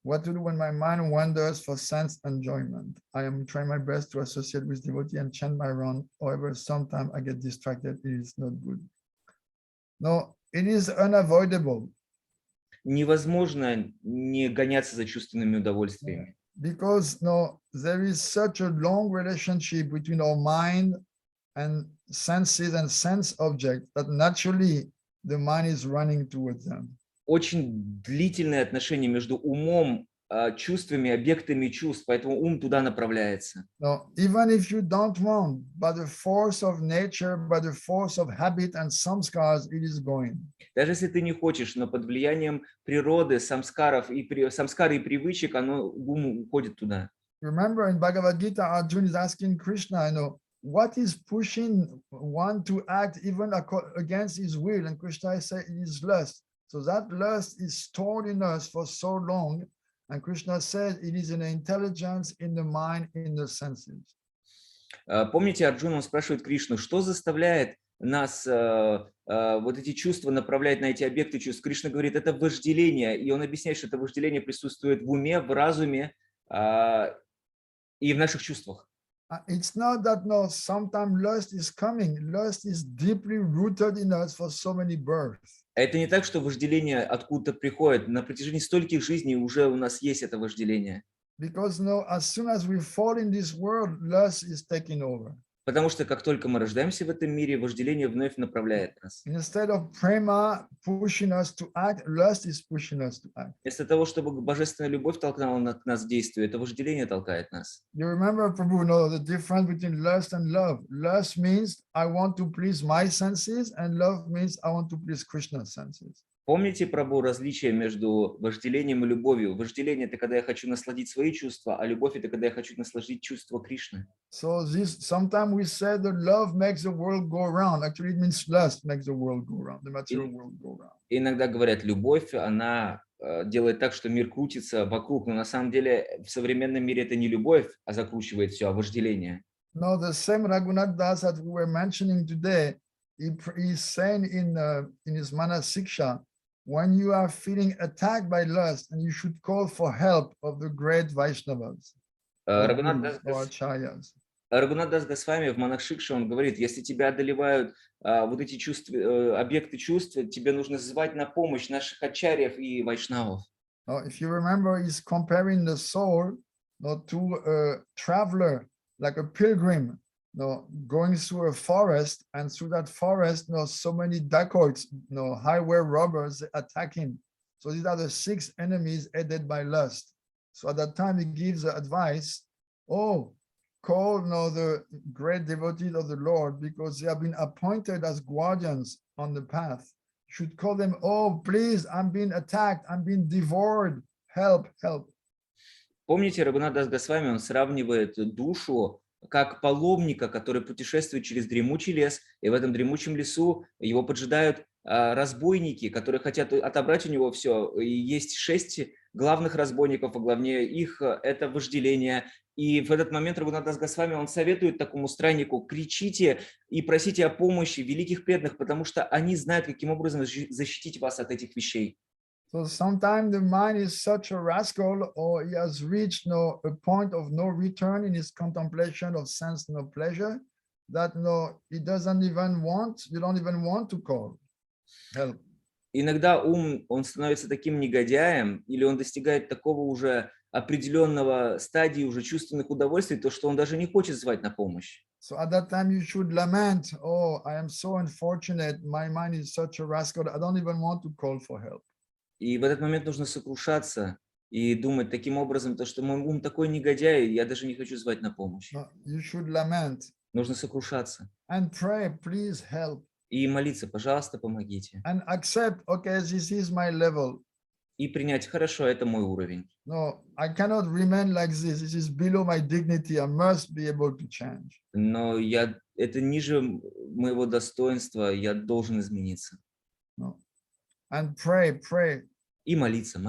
A: What to do when my mind wanders for sense enjoyment? I am trying my best to associate with devotee and chant my round. However, sometimes I get distracted. It is not good. No, it is unavoidable.
B: Невозможно не гоняться за чувственными удовольствиями.
A: Because there is such a long relationship between our mind and senses and sense objects that naturally the mind is running towards them.
B: Очень длительные отношения между умом, чувствами, объектами чувств, поэтому ум туда направляется.
A: No, even if you don't want, by the force of nature, by the force of habit and samskaras, it is going.
B: Даже если ты не хочешь, но под влиянием природы, самскары и привычек, ум уходит туда.
A: Remember in Bhagavad Gita, Arjuna is asking Krishna, what is pushing one to act even against his will? And Krishna said it is lust. So that lust is stored in us for so long. And Krishna said it is in the intelligence, in the mind, in the senses.
B: Помните, Арджуна спрашивает Кришну, что заставляет нас вот эти чувства направлять на эти объекты чувств? Кришна говорит, это вожделение, и он объясняет, что это вожделение присутствует в уме, в разуме и в наших чувствах.
A: It's not that no, sometimes lust is coming. Lust is deeply rooted in us for so many births.
B: Это не так, что вожделение откуда-то приходит. На протяжении стольких жизней уже у нас есть это вожделение.
A: Because no, as soon as we fall in this world, lust is taking over.
B: Потому что как только мы рождаемся в этом мире, вожделение вновь направляет нас.
A: Instead of prema pushing us to act, lust is pushing us to act.
B: Вместо того, чтобы божественная любовь толкнула нас к действию, это вожделение толкает нас.
A: You remember, Prabhu, no, the difference between lust and love. Lust means I want to please my senses, and love means I want to please Krishna's senses.
B: Помните, Прабху, различие между вожделением и любовью? Вожделение – это когда я хочу насладить свои чувства, а любовь – это когда я хочу насладить чувства Кришны.
A: So this sometimes we say that love makes the world go round. Actually, it means lust makes the world go round, the material world go round.
B: Иногда говорят, любовь, она делает так, что мир крутится вокруг, но на самом деле в современном мире это не любовь, а закручивает все, а вожделение.
A: No, the same Raghunath Das that we were mentioning today, he's saying in his Mana Siksha, when you are feeling attacked by lust, and you should call for help of the great Vaishnavas or Acharyas.
B: Рагунат Дас Госвами в монах-шикше, он говорит, если тебя одолевают вот эти чувства, объекты чувств, тебе нужно звать на помощь наших ачарьев и вайшнавов.
A: If you remember, he's comparing the soul to a traveler, like a pilgrim, going through a forest, and through that forest, so many dacoits, highway robbers attack him. So these are the 6 enemies headed by lust. So at that time, he gives the advice, call the great devotees of the Lord, because they have been appointed as guardians on the path. You should call them, please, I'm being attacked, I'm being devoured, help, help.
B: Помните, Рагунат Дас Госвами, он сравнивает душу как паломника, который путешествует через дремучий лес, и в этом дремучем лесу его поджидают разбойники, которые хотят отобрать у него все. И есть 6 главных разбойников, а главнее их это вожделение. И в этот момент Рагунат Дас Госвами, он советует такому страннику: кричите и просите о помощи великих преданных, потому что они знают, каким образом защитить вас от этих вещей.
A: So sometimes the mind is such a rascal, or he has reached a point of no return in his contemplation of sense, no pleasure, that he doesn't even want, you don't even want to call help.
B: Иногда ум, он становится таким негодяем, или он достигает такого уже определенного стадии уже чувственных удовольствий, то что он даже не хочет звать на помощь.
A: So at that time you should lament, I am so unfortunate, my mind is such a rascal, I don't even want to call for help.
B: И в этот момент нужно сокрушаться и думать таким образом, то, что мой ум такой негодяй, я даже не хочу звать на помощь.
A: You should lament.
B: Нужно сокрушаться.
A: And pray, please help.
B: И молиться, пожалуйста, помогите.
A: And accept, this is my level.
B: И принять, хорошо, это мой уровень.
A: No, I cannot remain like this. This is below my dignity. I must be able to change.
B: Но это ниже моего достоинства, я должен измениться.
A: No. And pray.
B: И молиться.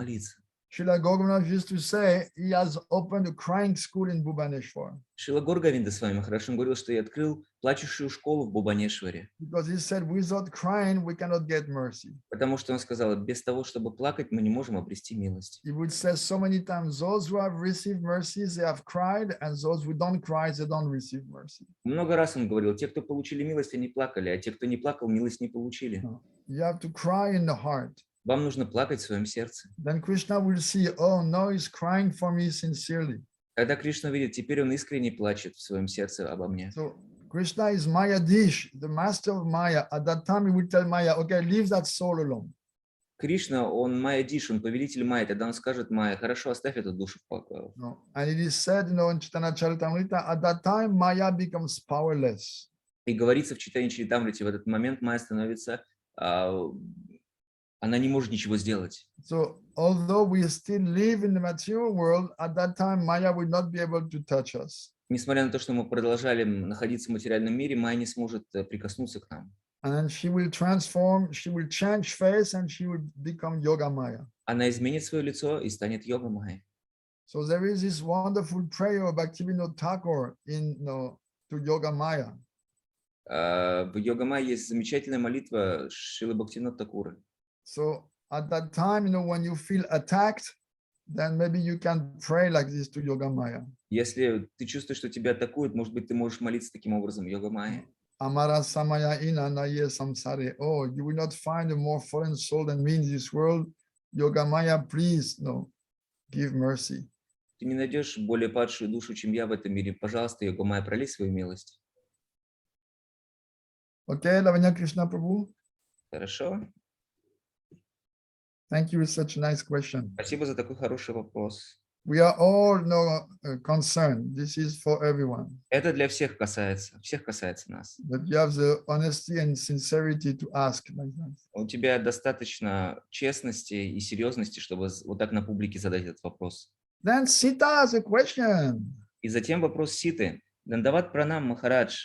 A: Srila Govinda used to say he has opened a crying school in Bhubaneswar.
B: Шрила Говинда с вами Махарадж говорил, что я открыл плачущую школу в Бхубанешваре.
A: Because he said, without crying, we cannot get mercy.
B: Потому что он сказал, без того, чтобы плакать, мы не можем обрести милость.
A: He would say so many times, those who have received mercy, they have cried, and those who don't cry, they don't receive mercy.
B: Много раз он говорил, те, кто получили милость, они плакали, а те, кто не плакал, милость не получили.
A: You have to cry in the heart.
B: Вам нужно плакать в своем сердце.
A: Then Krishna will see, now he's crying for me sincerely.
B: Когда Кришна видит, теперь он искренне плачет в своем сердце обо мне.
A: So Krishna is Mayadish, the master of Maya. At that time, he will tell Maya, leave that soul alone.
B: Кришна, он Майя-диш, он повелитель Майя. Тогда он скажет Майя, хорошо, оставь эту душу в покое.
A: And it is said, in Chaitanya Charitamrita, at that time, Maya becomes powerless.
B: И говорится в Чайтанья Чаритамрите, в этот момент Майя становится, она не может ничего сделать.
A: So although we still live in the material world, at that time, Maya will not be able to touch us.
B: Несмотря на то, что мы продолжали находиться в материальном мире, Майя не сможет прикоснуться к нам.
A: And then she will transform, she will change face, and she will become Yoga Maya.
B: Она изменит свое лицо и станет Йога Майей.
A: So there is this wonderful prayer of Bhaktivinoda Thakur to Yoga Maya.
B: В Йога Майе есть замечательная молитва Шрилы Бхактивиноды Тхакуры.
A: So at that time, when you feel attacked, then maybe you can pray like this to Yogamaya.
B: Если ты чувствуешь, что тебя атакуют, может быть, ты можешь молиться таким образом, Йога-майя.
A: Amara samaya ina naye samsare. Oh, you will not find a more fallen soul than me in this world. Yogamaya, please, no, give mercy.
B: Ты не найдешь более падшую душу, чем я в этом мире. Пожалуйста, Йога-майя, пролей свою милость.
A: Okay, Lavanya Krishna Prabhu.
B: Хорошо.
A: Thank you. It's such a nice question.
B: Спасибо за такой хороший вопрос.
A: We are all concerned. This is for everyone.
B: Это для всех касается нас.
A: But you have the honesty and sincerity to ask like that.
B: У тебя достаточно честности и серьезности, чтобы вот так на публике задать этот вопрос.
A: Then Sita has a question.
B: И затем вопрос Ситы. Дандават пранам, Махарадж.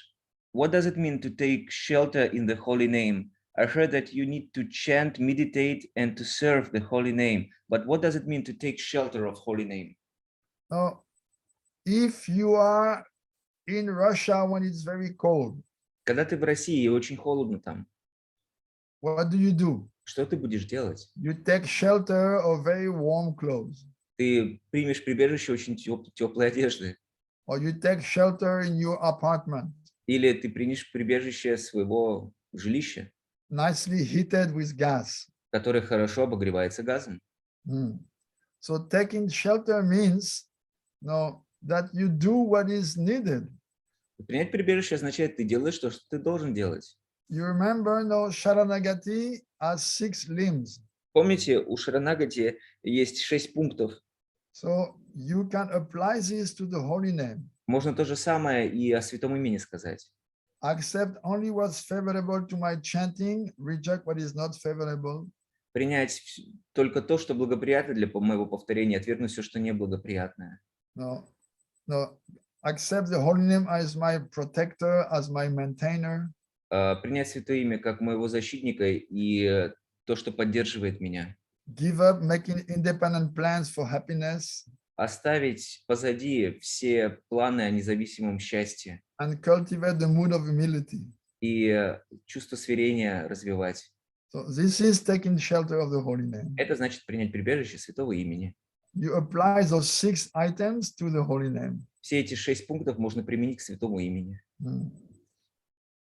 B: What does it mean to take shelter in the holy name? I heard that you need to chant, meditate, and to serve the holy name. But what does it mean to take shelter of holy name?
A: Now, if you are in Russia when it's very cold,
B: Когда ты в России и очень холодно там,
A: what do?
B: что ты будешь делать?
A: You take shelter of very warm clothes,
B: Ты примешь прибежище очень теплой одежды.
A: or you take shelter in your apartment,
B: Или ты примешь прибежище своего жилища,
A: nicely heated with gas.
B: которое хорошо обогревается газом.
A: So taking shelter means that you do what is needed.
B: Принять прибежище означает, ты делаешь то, что ты должен делать.
A: You remember, Sharanagati has 6 limbs.
B: Помните, у Шаранагати есть 6 пунктов.
A: So you can apply this to the holy name.
B: Можно то же самое и о святом имени сказать.
A: Accept only what's favorable to my chanting, reject what is not favorable.
B: Принять только то, что благоприятно для моего повторения, отвергнуть все, что неблагоприятное.
A: No. Accept the holy name as my protector, as my maintainer.
B: Принять святое имя как моего защитника и то, что поддерживает меня.
A: Give up making independent plans for happiness.
B: Оставить позади все планы о независимом счастье.
A: And cultivate the mood of humility.
B: И чувство смирения развивать.
A: So this is taking shelter of the holy name.
B: Это значит принять прибежище святого имени.
A: You apply those 6 items to the holy name.
B: Все эти 6 пунктов можно применить к святому имени.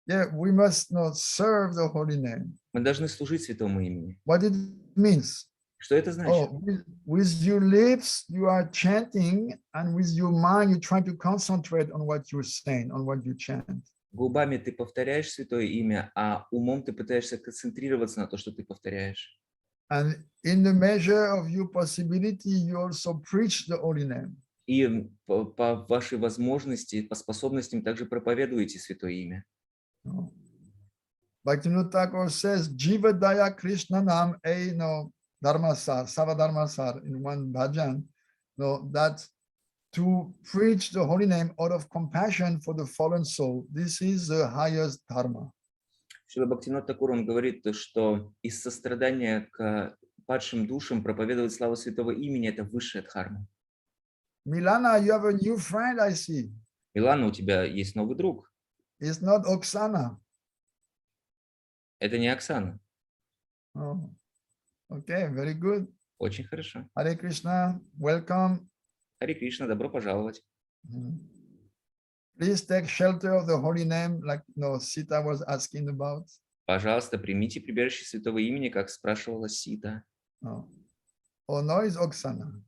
A: Yeah, we must not serve the holy name.
B: Мы должны служить святому имени.
A: What it means?
B: Что это значит?
A: With your lips you are chanting, and with your mind you try to concentrate on what you're saying, on what you chant.
B: Губами ты повторяешь святое имя, а умом ты пытаешься концентрироваться на то, что ты повторяешь.
A: And in the measure of your possibility, you also preach the holy name.
B: И по вашей возможности, по способностям также проповедуете святое имя.
A: Bhaktivinoda Thakur says, Jiva Daya Krishna Nam Dharmasar, Savadharmasar in one bhajan, that to preach the holy name out of compassion for the fallen soul, this is the highest dharma.
B: Шрила Бхактивинода Тхакур, он говорит, что из сострадания к падшим душам проповедовать славу святого имени – это высшая дхарма.
A: Milana, you have a new friend, I see.
B: Милана, у тебя есть новый друг.
A: It's not Oksana.
B: Это не Оксана.
A: Oh. Okay, very good.
B: Очень хорошо.
A: Hare Krishna, welcome.
B: Харе Кришна, добро пожаловать.
A: Please take shelter of the holy name, like Sita was asking about.
B: Пожалуйста, примите прибежище святого имени, как спрашивала Сита.
A: Oh no, it's Oksana.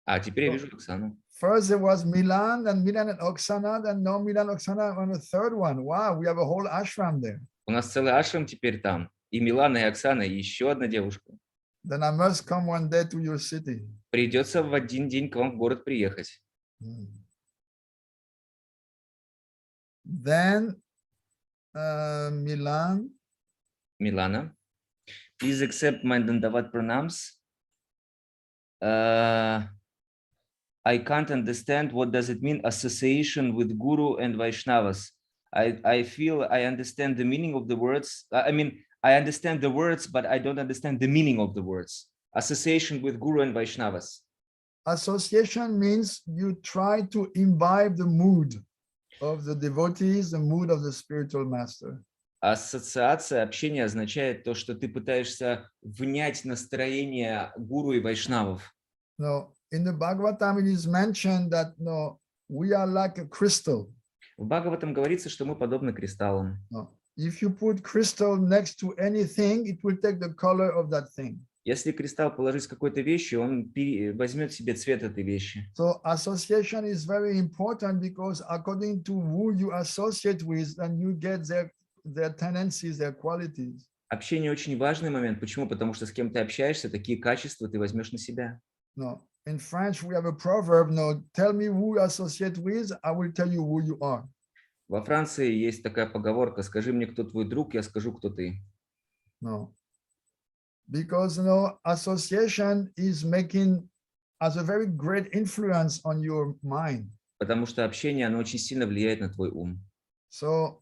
B: А теперь я вижу Оксану.
A: First there was Milan and Oksana, and now Milan, Oksana on the third one. Wow, we have a whole ashram there.
B: У нас целый ашрам теперь там. И Милана, и Оксана, и еще одна девушка.
A: Then I must come one day to your city.
B: Придется в один день к вам в город приехать.
A: Then Milan.
B: Milana, please accept my Dandavat pranams. I can't understand what does it mean association with Guru and Vaishnavas. I feel I understand the meaning of the words. I understand the words, but I don't understand the meaning of the words. Association with Guru and Vaishnavas.
A: Association means you try to imbibe the mood of the devotees, the mood of the spiritual master.
B: Ассоциация, общение означает то, что ты пытаешься внять настроение гуру и вайшнавов.
A: No, in the Bhagavatam it is mentioned that no, we are like a crystal.
B: В Бхагаватам говорится, что мы подобны кристаллам.
A: No. If you put crystal next to anything, it will take the color of that thing.
B: Если кристалл положить с какой-то вещью, он возьмет себе цвет этой вещи.
A: So association is very important because according to who you associate with, then you get their tendencies, their qualities.
B: Общение очень важный момент. Почему? Потому что с кем ты общаешься, такие качества ты возьмешь на себя.
A: No, in French we have a proverb. No, tell me who you associate with, I will tell you who you are.
B: Во Франции есть такая поговорка: скажи мне, кто твой друг, я скажу, кто ты.
A: No, because association is has a very great influence on your mind.
B: Потому что общение, оно очень сильно влияет на твой ум.
A: So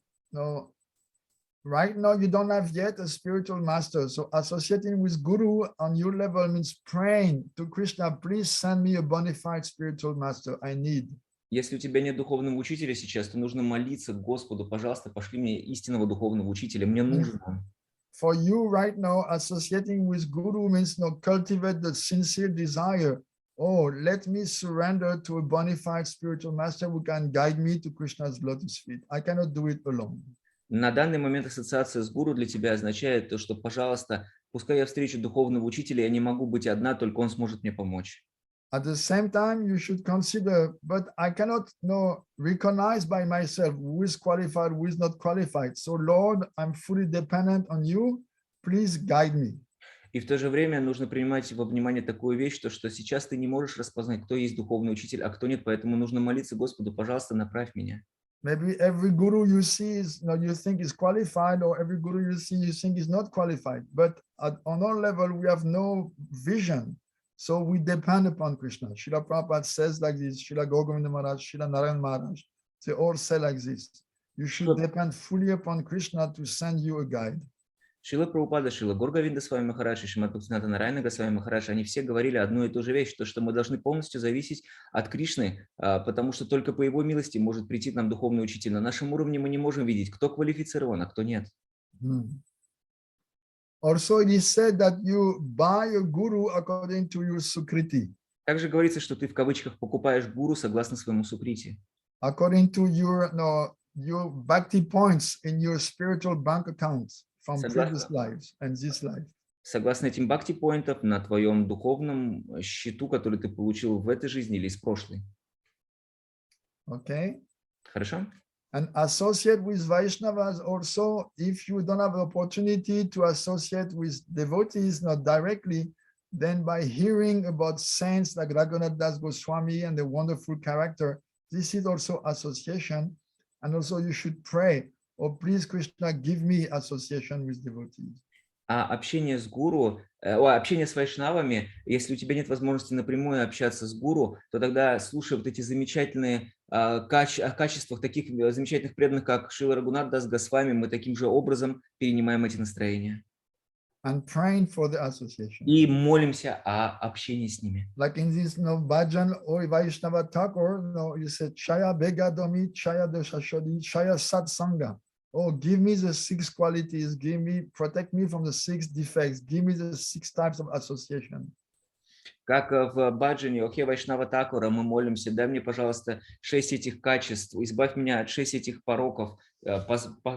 A: right now you don't have yet a spiritual master. So associating with Guru on your level means praying to Krishna, please send me a bona fide spiritual master. I need.
B: Если у тебя нет духовного учителя сейчас, то нужно молиться к Господу: пожалуйста, пошли мне истинного духовного учителя, мне нужен он.
A: For you right now, associating with Guru means cultivate the sincere desire. Oh, let me surrender to a bona fide spiritual master who can guide me to Krishna's lotus feet. I cannot do it alone.
B: На данный момент ассоциация с гуру для тебя означает то, что, пожалуйста, пускай я встречу духовного учителя, я не могу быть одна, только он сможет мне помочь.
A: At the same time, you should consider, but I cannot recognize by myself who is qualified, who is not qualified. So Lord, I'm fully dependent on you. Please guide me.
B: И в то же время нужно принимать во внимание такую вещь, то, что сейчас ты не можешь распознать, кто есть духовный учитель, а кто нет, поэтому нужно молиться Господу: пожалуйста, направь меня.
A: Maybe every guru you see you think is qualified, or every guru you think is not qualified. But on our level, we have no vision. So we depend upon Krishna. Srila Prabhupada says like this, Srila Govinda Maharaj, Srila Narayan Maharaj, they all say like this. You should depend fully upon Krishna to send you a guide.
B: Шрила Прабхупада, Шрила Горговинда с вами Махарадж и Шримад Бхактивиноды Нарайана с вами Махарадж, они все говорили одну и ту же вещь, то, что мы должны полностью зависеть от Кришны, потому что только по его милости может прийти к нам духовный учитель. На нашем уровне мы не можем видеть, кто квалифицирован, а кто нет.
A: Also, it is said that you buy a guru according to your sukriti.
B: Также говорится, что ты в кавычках покупаешь гуру согласно своему сукрити.
A: According to your bhakti points in your spiritual bank accounts from previous lives and this life.
B: Согласно этим бхакти-поинтам на твоем духовном счету, который ты получил в этой жизни или из прошлой.
A: Okay.
B: Хорошо?
A: And associate with Vaishnavas also, if you don't have the opportunity to associate with devotees, not directly, then by hearing about saints like Raghunath Das Goswami and the wonderful character, this is also association. And also you should pray, oh, please Krishna, give me association with devotees.
B: А общение с гуру, общение с вайшнавами, если у тебя нет возможности напрямую общаться с гуру, то тогда слушай вот эти замечательные качества таких замечательных преданных, как Шрила Рагунат Дас Госвами, мы таким же образом перенимаем эти настроения.
A: And praying for the association.
B: И молимся о общении с ними.
A: Like in this bhajan, O Vaishnava Thakur, you said, Chaya Begadomi, Chaya Deshashodi, Chaya Satsanga. Oh, give me the 6 qualities, protect me from the 6 defects, give me the 6 types of association.
B: Как в баджане Охе Вайшнава Такура мы молимся: дай мне, пожалуйста, 6 этих качеств, избавь меня от 6 этих пороков,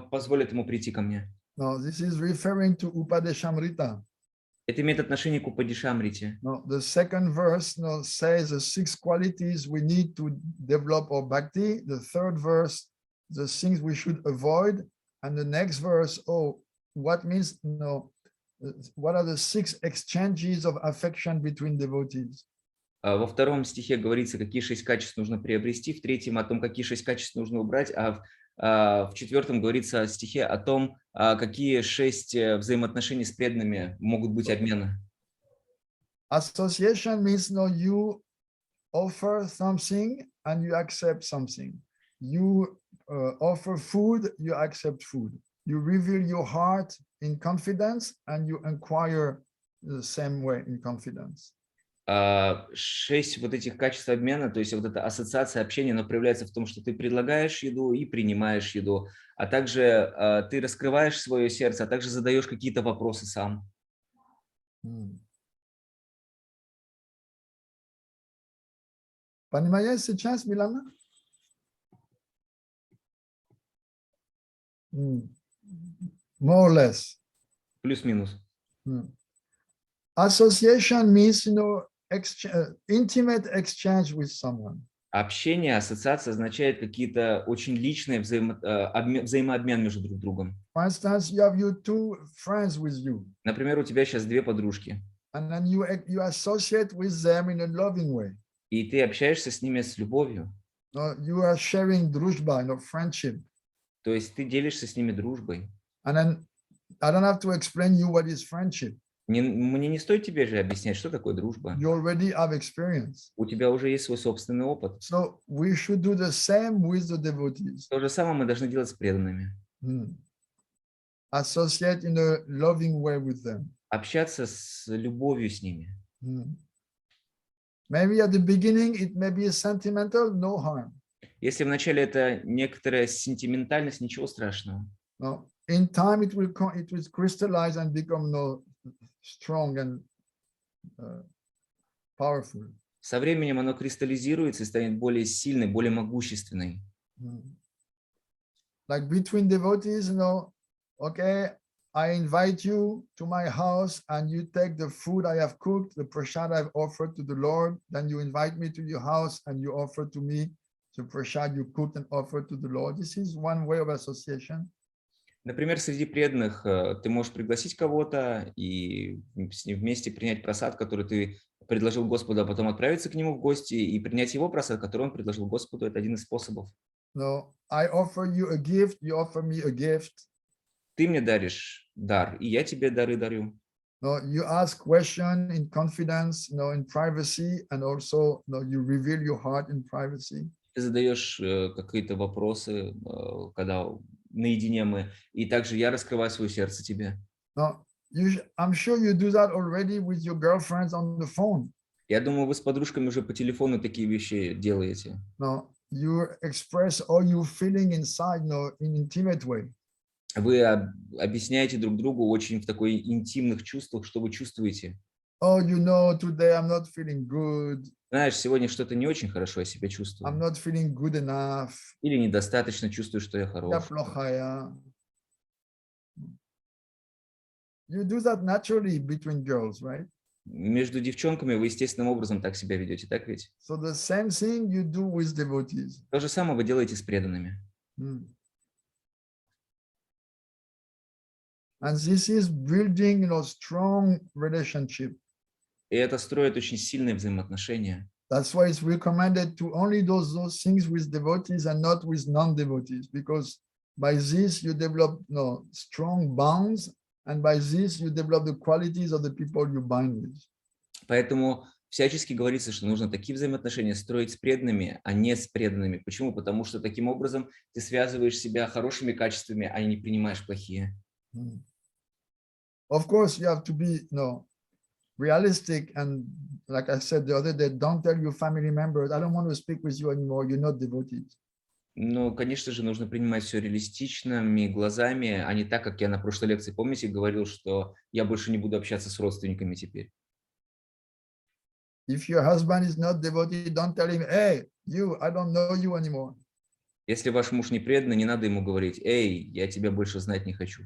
B: позволь этому прийти ко мне.
A: No, this is referring to Upadeshamrita.
B: Это имеет отношение к Упадешамрите.
A: No, the second verse says the 6 qualities we need to develop our bhakti. The third verse, the things we should avoid, and the next verse, what are the 6 exchanges of affection between devotees?
B: Во втором стихе говорится, какие 6 качеств нужно приобрести, в третьем о том, какие 6 качеств нужно убрать, а в четвертом говорится о стихе о том, какие 6 взаимоотношений с преданными могут быть обмена.
A: Association means you offer something and you accept something. You offer food, you accept food. You reveal your heart in confidence and you inquire the same way in confidence.
B: 6 вот этих качеств обмена, то есть вот эта ассоциация общения, она проявляется в том, что ты предлагаешь еду и принимаешь еду, а также ты раскрываешь свое сердце, а также задаешь какие-то вопросы сам.
A: Понимаешь сейчас, Милана? More or less.
B: Плюс-минус.
A: Association means, intimate exchange with someone.
B: Общение, ассоциация означает какие-то очень личные взаимообмен между друг другом.
A: For instance, you have your two friends with you.
B: Например, у тебя сейчас две подружки.
A: And then you associate with them in a loving way.
B: И ты общаешься с ними с любовью.
A: You are sharing дружба, friendship.
B: То есть ты делишься с ними дружбой.
A: And then I don't have to explain you what is friendship.
B: Мне не стоит тебе же объяснять, что такое дружба.
A: You already have experience.
B: У тебя уже есть свой собственный опыт.
A: So we should do the same with the devotees.
B: То же самое мы должны делать с преданными.
A: Associate in a loving way with them.
B: Общаться с любовью с ними.
A: Maybe at the beginning it may be sentimental, no harm.
B: Если вначале это некоторая сентиментальность, ничего страшного.
A: No, in time it will crystallize and become strong and powerful.
B: Со временем оно кристаллизируется и станет более сильной, более могущественной.
A: Like between devotees, okay, I invite you to my house and you take the food I have cooked, the prasad I've offered to the Lord, then you invite me to your house and you offer to me the prasad you cooked and offered to the Lord. This is one way of association.
B: Например, среди преданных ты можешь пригласить кого-то и с ним вместе принять прасад, который ты предложил Господу, а потом отправиться к нему в гости и принять его прасад, который он предложил Господу. Это один из способов.
A: No, I offer you a gift, you offer me a gift.
B: Ты мне даришь дар, и я тебе дары дарю.
A: No, you ask question in confidence, in privacy, and also you reveal your heart in privacy.
B: Ты задаешь какие-то вопросы, когда наедине мы, и также я раскрываю свое сердце тебе.
A: No, I'm sure you do that already with your girlfriends on the phone.
B: Я думаю, вы с подружками уже по телефону такие вещи делаете.
A: No, you express all you feeling inside, in intimate way.
B: Вы объясняете друг другу очень в такой интимных чувствах, что вы чувствуете.
A: Oh, today I'm not feeling good.
B: Знаешь, сегодня что-то не очень хорошо я себя чувствую.
A: I'm not feeling good enough.
B: Или недостаточно чувствую, что я хорош.
A: You do that naturally between girls, right?
B: Между девчонками вы естественным образом так себя ведете, так ведь?
A: So the same thing you do with devotees.
B: То же самое вы делаете с преданными.
A: And this is building, strong relationship.
B: И это строит очень сильные взаимоотношения.
A: That's why it's recommended to only do those things with devotees and not with non-devotees, because by this you develop strong bonds, and by this you develop the qualities of the people you bind with.
B: Поэтому всячески говорится, что нужно такие взаимоотношения строить с преданными, а не с преданными. Почему? Потому что таким образом ты связываешь себя хорошими качествами, а не принимаешь плохие.
A: Of course, you have to be realistic, and like I said the other day, don't tell your family members, I don't want to speak with you anymore, you're not devotees.
B: Но, конечно же, нужно принимать все реалистичными глазами, а не так, как я на прошлой лекции, помните, говорил, что я больше не буду общаться с родственниками теперь.
A: If your husband is not devotee, don't tell him, hey, I don't know you anymore.
B: Если ваш муж не преданный, не надо ему говорить, эй, я тебя больше знать не хочу.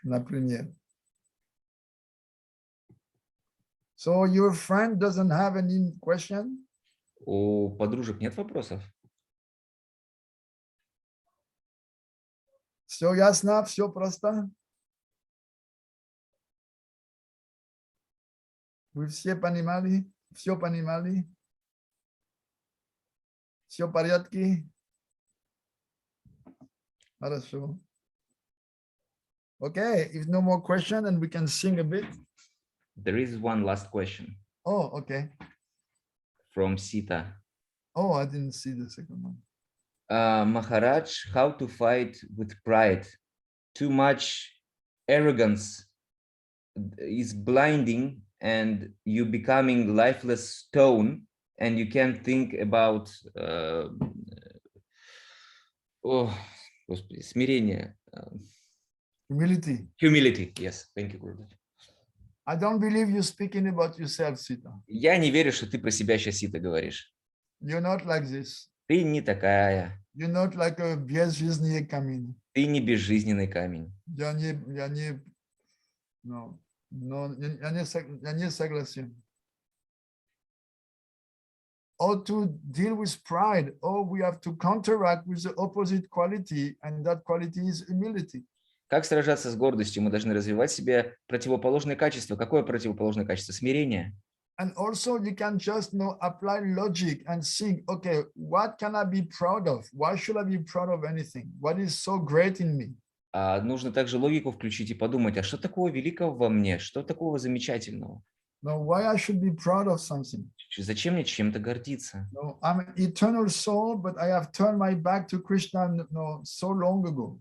A: Например. So your friend doesn't have any question?
B: У подружек нет вопросов?
A: Все ясно, все просто? Вы все понимали? Все понимали? Все в порядке? Хорошо. Okay, if no more question, then we can sing a bit.
B: There is one last question.
A: Oh, okay.
B: From Sita.
A: Oh, I didn't see the second one.
B: Maharaj, how to fight with pride? Too much arrogance is blinding, and you becoming lifeless stone, and you can't think about смирение.
A: Humility.
B: Humility, yes, thank you, Gurudev.
A: I don't believe you speaking about yourself, Sita.
B: Я не верю, что ты про себя сейчас, Сита, говоришь.
A: You're not like this.
B: Ты не такая.
A: You're not like a безжизненный камень.
B: Ты не безжизненный камень.
A: Я не согласен. Or to deal with pride, or we have to counteract with the opposite quality, and that quality is humility.
B: Как сражаться с гордостью? Мы должны развивать в себе противоположное качество. Какое противоположное качество? Смирение.
A: And also you can just apply logic and think, okay, what can I be proud of? Why should I be proud of anything? What is so great in me?
B: Нужно также логику включить и подумать, а что такого великого во мне? Что такого замечательного?
A: No, why I should be proud of something?
B: Зачем мне чем-то гордиться?
A: No, I'm an eternal soul, but I have turned my back to Krishna so long ago.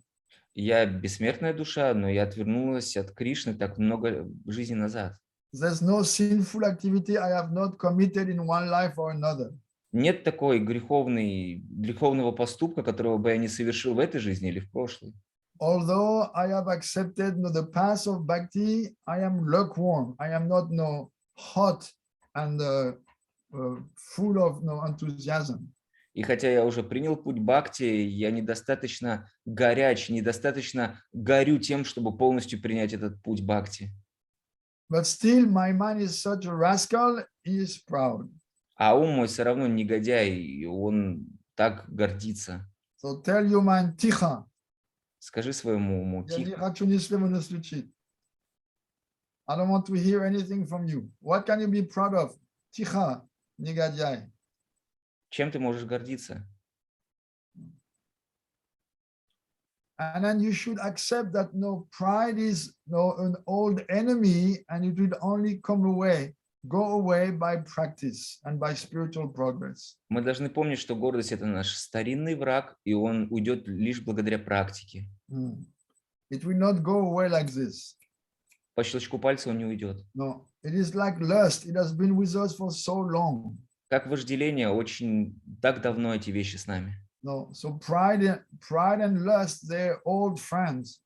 B: Я бессмертная душа, но я отвернулась от Кришны так много жизней назад.
A: There's no sinful activity I have not committed in one life or another.
B: Нет такой греховного поступка, которого бы я не совершил в этой жизни или в прошлой.
A: Although I have accepted the path of bhakti, I am lukewarm. I am not hot and full of enthusiasm.
B: И хотя я уже принял путь бхакти, я недостаточно горяч, недостаточно горю тем, чтобы полностью принять этот путь бхакти.
A: But still, my mind is such a rascal, he is proud.
B: А ум мой все равно негодяй, и он так гордится.
A: So tell your mind, тихо.
B: Скажи своему уму,
A: Я не
B: тихо.
A: хочу ни слова не слышать. I don't want to hear anything from you. What can you be proud of? Тихо, негодяй.
B: Чем ты можешь гордиться?
A: And then you should accept that pride is an old enemy, and it will only go away by practice and by spiritual progress.
B: Мы должны помнить, что гордость – это наш старинный враг, и он уйдет лишь благодаря практике.
A: It will not go away like this.
B: По щелчку пальца он не уйдет.
A: No, it is like lust. It has been with us for so long.
B: Как вожделение, очень так давно эти вещи с нами.
A: No, so pride and lust, they're old friends.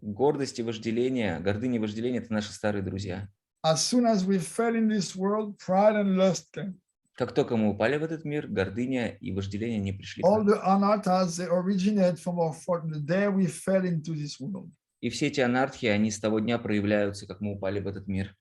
B: Гордость и вожделение, гордыня и вожделение – это наши старые друзья.
A: As soon as we fell in this world, pride and lust came.
B: Как только мы упали в этот мир, гордыня и вожделение не пришли.
A: All the anarthas, they originate from the day we fell into this world.
B: И все эти анархии, они с того дня проявляются, как мы упали в этот мир.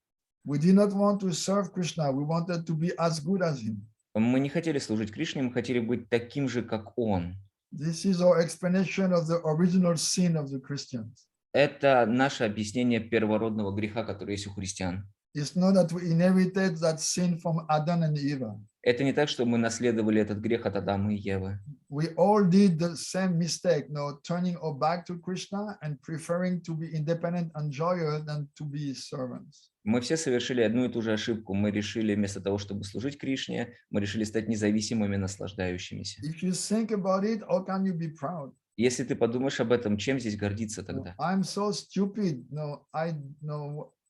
A: We did not want to serve Krishna. We wanted to be as good as him.
B: Мы не хотели служить Кришне, мы хотели быть таким же, как он.
A: This is our explanation of the original sin of the Christians.
B: Это наше объяснение первородного греха, который есть у христиан.
A: It's not that we inherited that sin from Adam and Eve.
B: Это не так, что мы наследовали этот грех от Адама и Евы.
A: We all did the same mistake, turning our back to Krishna and preferring to be independent enjoyer than to be servants.
B: Мы все совершили одну и ту же ошибку. Мы решили вместо того, чтобы служить Кришне, мы решили стать независимыми, наслаждающимися.
A: If you think about it, how can you be proud?
B: Если ты подумаешь об этом, чем здесь гордиться тогда?
A: I'm so stupid. I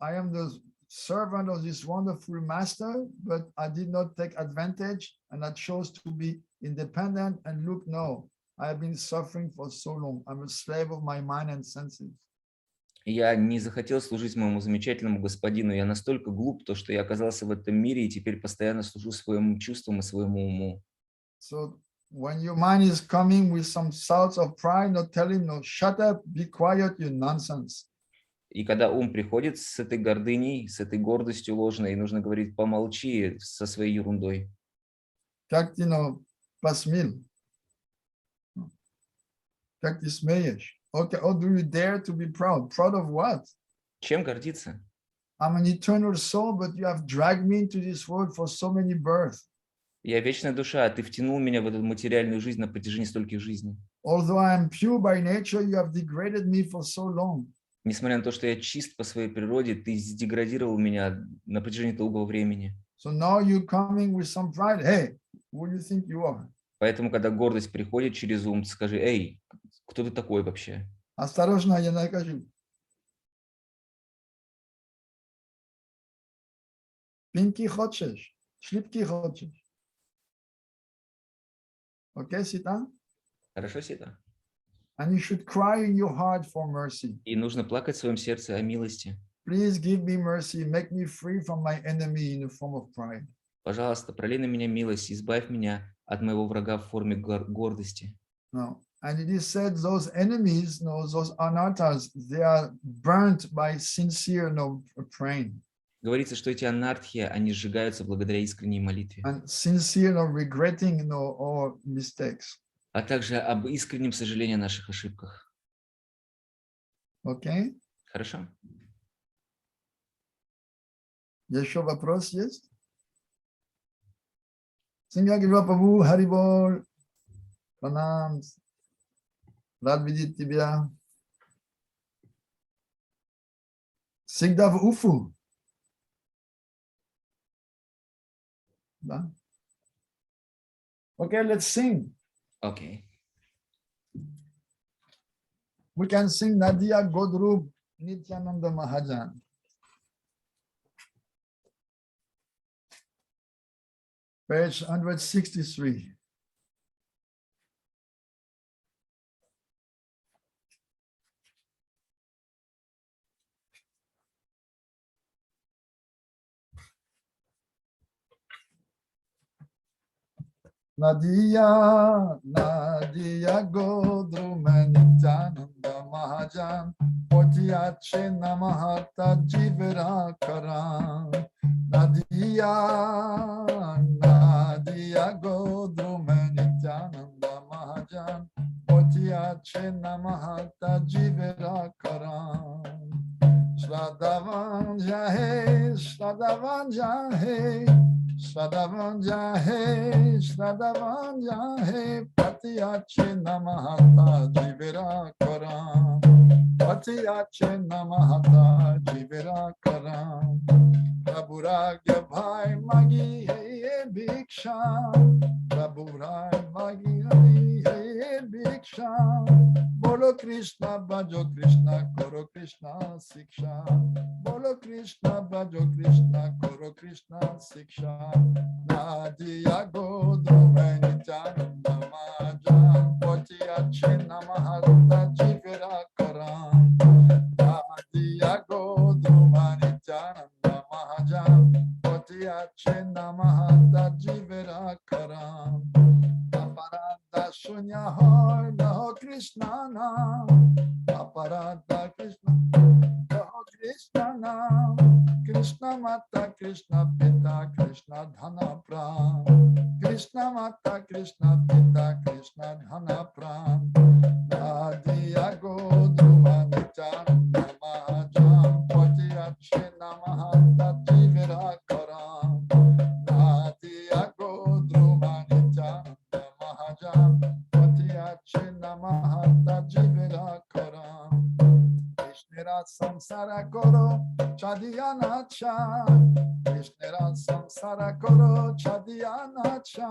A: am the servant of this wonderful master, but I did not take advantage, and I chose to be independent. And look, I have been suffering for so long. I'm a slave of my mind and senses.
B: Я не захотел служить моему замечательному господину. Я настолько глуп, что я оказался в этом мире и теперь постоянно служу своим чувствам и своему уму.
A: So when your mind is coming with some thoughts of pride, tell him, shut up, be quiet, you nonsense.
B: И когда ум приходит с этой гордыней, с этой гордостью ложной, нужно говорить, помолчи со своей ерундой.
A: Как ты, посмел? Как ты смеешь? Okay, or do you dare to be proud? Proud of what?
B: Чем гордиться?
A: I'm an eternal soul, but you have dragged me into this world for so many births.
B: Я вечная душа, а ты втянул меня в эту материальную жизнь на протяжении стольких жизней.
A: Although I am pure by nature, you have degraded me for so long.
B: Несмотря на то, что я чист по своей природе, ты деградировал меня на протяжении долгого времени.
A: So now you're coming with some pride. Hey, who do you think you are?
B: Поэтому, когда гордость приходит через ум, скажи, эй, кто ты такой вообще?
A: Осторожно, я накажу. Пинки хочешь, шлипки хочешь. Okay, Sita?
B: Хорошо, Сита?
A: And you should cry in your heart for mercy.
B: И нужно плакать в своем сердце о милости.
A: Please give me mercy, make me free from my enemy in the form of pride.
B: Пожалуйста, пролей на меня милость, избавь меня от моего врага в форме гордости.
A: No. And it is said those enemies, no, those anarthas, they are burnt by sincere praying.
B: Говорится, что эти анартхи, они сжигаются благодаря искренней молитве.
A: And sincere regretting all mistakes.
B: А также об искреннем сожалении о наших ошибках.
A: Okay?
B: Хорошо?
A: Еще вопрос есть? Синья Гива Прабху, Харибол, Пранам, рад видеть тебя. Всегда в Уфу. Да? Okay, let's sing.
B: Окей.
A: We can sing Nadia Godrup Nityananda Mahajan. Page 163. Nadia, Nadia Godrume Nityananda Mahajan, Potiache Namahata Jivera Karan. Nadia, Nadia Godrume Nityananda Mahajan, Potiache Namahata Jivera Karan. Shradhavan Jahe, Shradhavan Jahe, Shradhavan Jahe, Shradhavan Jahe, Patiache Namahata Jivera Karan. Patiache Namahata Jivera Karan. Prabhuragya Bhai Magi Hey Bhiksha, Prabhuragya Magi Hey Bhiksha. Bolo Krishna Bhajo Krishna Koro Krishna Siksha. Bolo Krishna Bhajo Krishna Koro Krishna Siksha. Nadia Godrume Nityananda Mahajan, Potiache Namahata Jivera Karan. Nadia Godrume Nityananda Mahajan, Potiache Namahata Jivera Karan. Aparada Shunya Hoy Naho Krishna Nam. Aparada Krishna Naho Krishna Nam. Krishna Mata Krishna Pita Krishna Dhana Pran. Krishna Mata Krishna Pita Krishna Dhana Pran. Nadia Godrume Nityananda Mahajan, Potiache Namahata Jivera Karan. Nadia Godrume Nityananda Mahajan, Potiache Namahata Jivera Karan. Krishnera Samsara Koro Chadiyana Cha. Krishnera Samsara Koro Chadiyana Cha.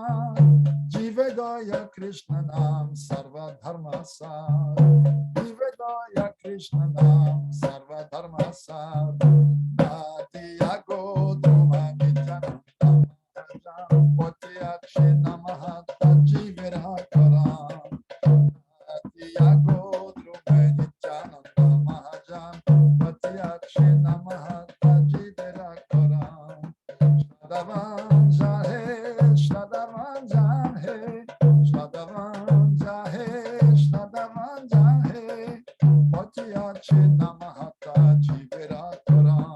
A: Jivedoya Krishna Nam Sarva Dharma Sar. Jivedoya Krishna Nam Sarva Dharma Sar. Nadia Godrume Nityananda Mahajan, Potiache Namahata Jivera Karan. Nadia Godrume Nityananda Mahajan, Potiache Namahata Jivera Karan. Shadavan Jahe, Shadavan Jahe, Shadavan Jahe, Shadavan Jahe, Potiache Namahata Jivera Karan.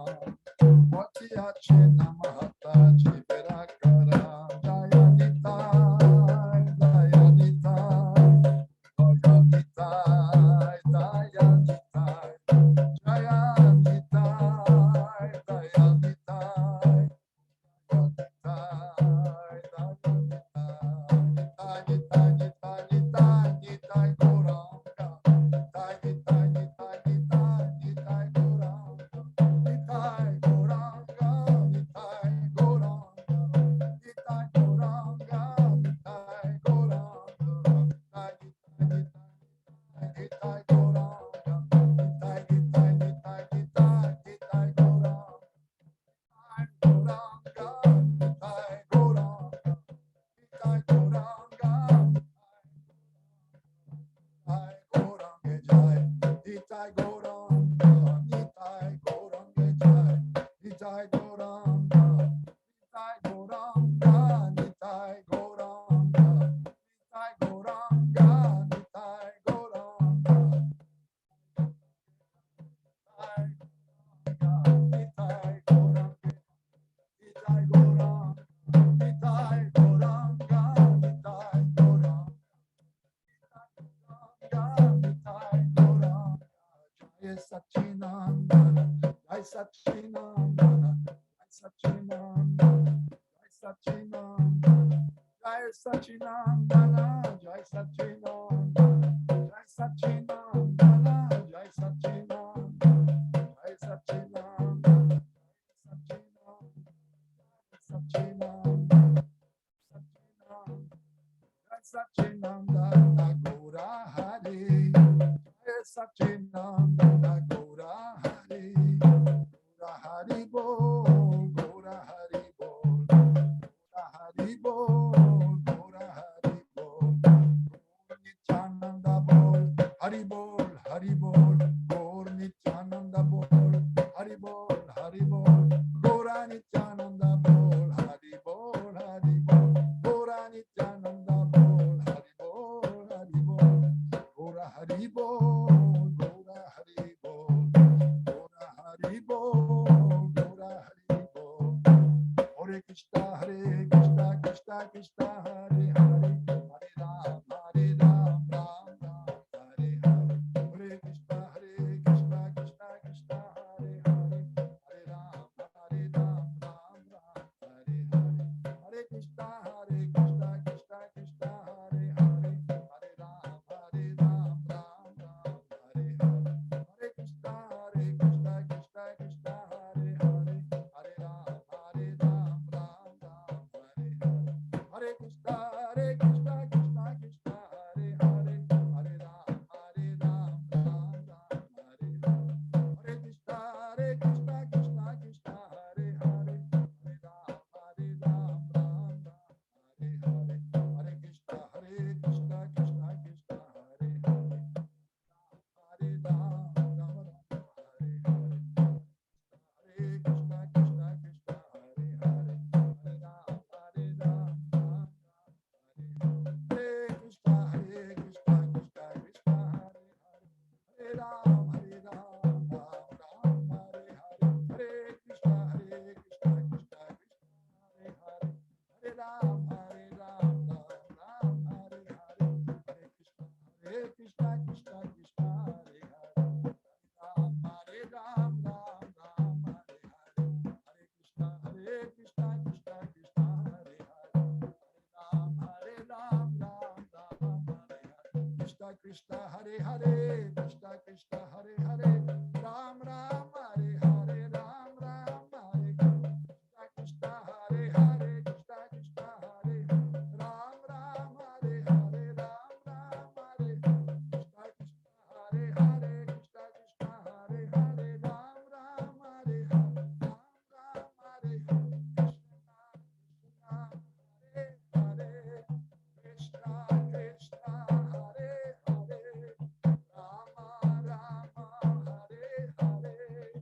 A: Sachinandana, Jai Sachinandana, Jai Sachinandana, Jai Sachinandana, Jai Sachinandana, Jai Sachinandana, Jai Sachinandana, Jai Sachinandana, Sachinandana, Sachinandana, Gaura Hari, Jai Sachinandana, Gaura Hari, Gaura Hari Bol, Gaura Hari Bol, Gaura Hari Bol, Gaura Hari Bol, Gaur Nityananda Bol, Hari Bol, Hari Bol, Gaur Nityananda Bol, Hari Bol, Hari Bol, Gaura Nityananda Bol, Hari Bol, Hari Bol, Gaura Nityananda Bol, Hari Bol, Hari Bol, Gaura Hari Bol, Gaura Hari Bol, Gaura Hari Bol, Gaura Hari Bol, Hare Krishna, Krishna Krishna, Hare Hare, Hare Ram, Ram Ram, Hare Hare, Hare Krishna, Krishna Krishna, Hare Hare, Hare Ram, Ram Ram, Hare Hare, Hare Krishna, Krishna Krishna, Hare Hare, Hare Ram, Ram Ram, Hare Hare, Hare Krishna, Krishna Krishna, Hare Hare, Hare Ram, Ram Ram, Hare Hare, Hare Krishna, Krishna Krishna, Hare Hare, Hare Ram, Ram Ram, Hare Hare, Hare Krishna, Krishna Krishna, Hare Hare, Hare Ram, Ram Ram, Hare Hare, Hare Krishna, Krishna Krishna, Hare Hare, Hare Ram, Ram Ram, Hare Hare, Hare Krishna, Krishna Krishna, Hare Hare, Hare Ram, Ram Ram, Hare Krishna, Krishna Krishna, Hare Hare, Hare Ram, Ram Ram, Hare Hare, Hare Krishna, Krishna Krishna, Hare Hare, Hare Ram, Ram Ram, Hare Hare, Hare Krishna, Krishna Krishna, Hare Hare, Ram, Ram Ram, Hare Hare, Hare Krishna, Krishna Krishna, Hare Hare, Ram, Ram Ram, Hare Hare, Krishna Krishna, Hare Hare, Krishna Krishna, Hare Hare, Ram Ram, Hare Hare, Ram Ram, Hare Hare, Krishna Krishna, Hare Hare, Krishna Krishna, Hare Hare, Ram Ram, Hare Hare, Ram Ram, Hare Hare, Krishna Krishna, Hare Hare, Krishna Krishna, Hare Hare, Ram Ram, Hare Hare, Ram Ram, Hare Hare, Krishna Krishna, Hare Hare, Krishna Krishna, Hare Hare, Rama Rama, Hare Hare,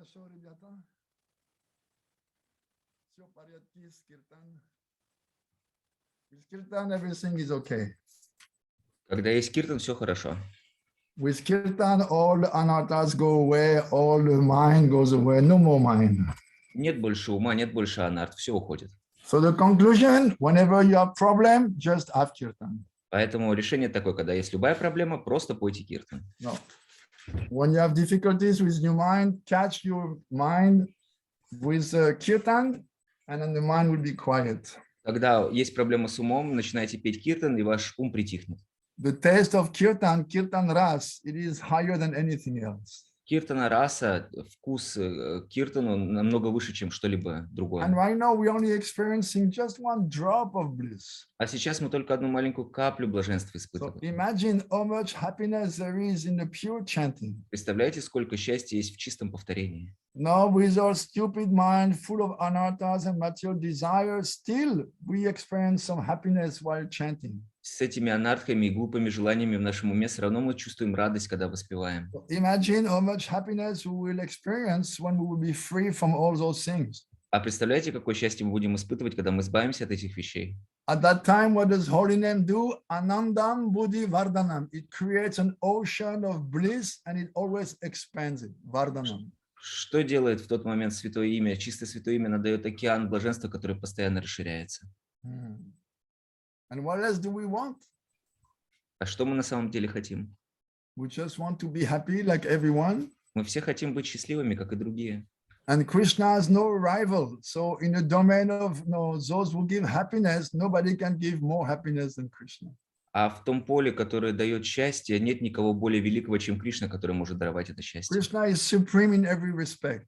A: Хорошо, ребята. Все в порядке с киртан. With kirtan, everything is okay.
B: Когда есть киртан, все хорошо.
A: With kirtan, all anarthas go away, all the mind goes away, no more mind.
B: Нет больше ума, нет больше анарт, все уходит.
A: So the conclusion, whenever you have problem, just have kirtan.
B: Поэтому решение такое, когда есть любая проблема, просто пойте киртан.
A: No. When you have difficulties with your mind, catch your mind with kirtan, and then the mind will be quiet.
B: Когда есть проблема с умом, начинайте петь киртан, и ваш ум притихнет.
A: The taste of kirtan ras, it is higher than anything else.
B: Киртана раса, вкус киртану намного выше, чем что-либо другое.
A: And right now we're only experiencing just one drop of bliss.
B: А сейчас мы только одну маленькую каплю блаженства
A: So
B: испытываем.
A: imagine how much happiness there is in the pure chanting.
B: Представляете, сколько счастья есть в чистом повторении?
A: Now with our stupid mind full of anarthas and material desires, still we experience some happiness while chanting.
B: С этими анархами и глупыми желаниями в нашем уме все равно мы чувствуем радость, когда воспеваем.
A: Imagine how much happiness we will experience when we will be free from all those things.
B: А представляете, какое счастье мы будем испытывать, когда мы избавимся от этих вещей?
A: At that time, what does holy name do? Anandam buddhi vardhanam. It creates an ocean of bliss and it always expands it. Vardhanam.
B: Что делает в тот момент святое имя? Чистое святое имя надает океан блаженства, который постоянно расширяется.
A: And what else do we want?
B: А что мы на самом деле хотим?
A: We just want to be happy like everyone.
B: Мы все хотим быть счастливыми, как и другие.
A: And Krishna has no rival. So in the domain of those who give happiness, nobody can give more happiness than Krishna.
B: А в том поле, которое дает счастье, нет никого более великого, чем Кришна, который может даровать это счастье.
A: Krishna is supreme in every respect.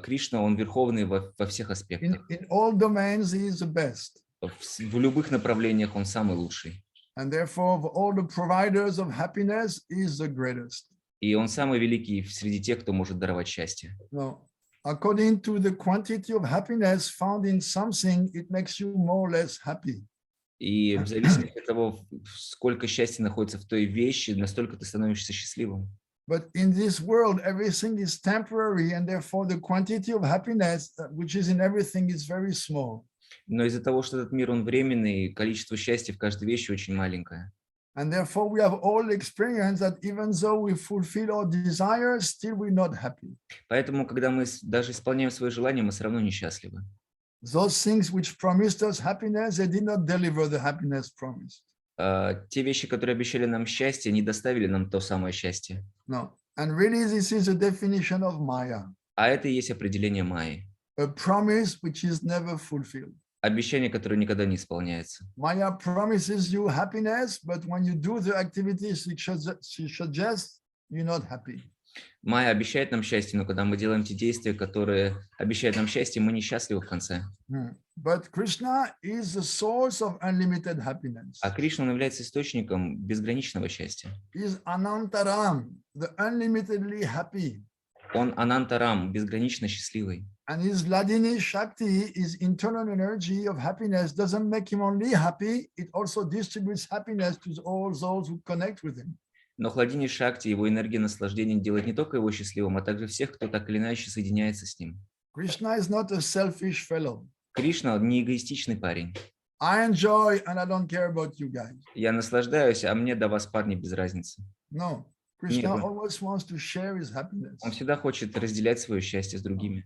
B: Кришна, он верховный во всех аспектах.
A: In all domains, he is the best.
B: В любых направлениях он самый лучший.
A: And therefore, of all the providers of happiness, he is the greatest.
B: И он самый великий среди тех, кто может даровать счастье.
A: No. According to the quantity of happiness found in something, it makes you more or less happy.
B: И в зависимости от того, сколько счастья находится в той вещи, настолько ты становишься счастливым.
A: But in this world, everything is temporary, and therefore the quantity of happiness, which is in everything, is very small.
B: Но из-за того, что этот мир, он временный, количество счастья в каждой вещи очень маленькое.
A: And therefore we have all experienced that even though we fulfill our desires, still we're not happy.
B: Поэтому, когда мы даже исполняем свои желания, мы все равно несчастливы.
A: Those things which promised us happiness, they did not deliver the happiness promised.
B: Те вещи, которые обещали нам счастье, не доставили нам то самое счастье.
A: No. And really this is a definition of Maya.
B: А это и есть определение майи.
A: A promise which is never fulfilled.
B: Обещание, которое никогда не исполняется.
A: Maya promises you happiness, but when you do the activities she suggests, you're not happy.
B: Майя обещает нам счастье, но когда мы делаем те действия, которые обещают нам счастье, мы несчастливы в конце.
A: But Krishna is the source of unlimited happiness.
B: А Кришна, он является источником безграничного счастья.
A: He is Anantaram, the unlimitedly happy.
B: Он Анантарам, безгранично счастливый.
A: And his Hladini Shakti, his internal energy of happiness, doesn't make him only happy, it also distributes happiness to all those who connect with him.
B: Но Хладини Шакти, его энергия наслаждения делает не только его счастливым, а также всех, кто так или иначе соединяется с ним.
A: Krishna is not a selfish fellow.
B: Кришна не эгоистичный парень.
A: I enjoy and I don't care about you guys.
B: Я наслаждаюсь, а мне до вас, парни, без разницы.
A: No, Krishna always wants to share his happiness.
B: Он всегда хочет разделять свое счастье с другими.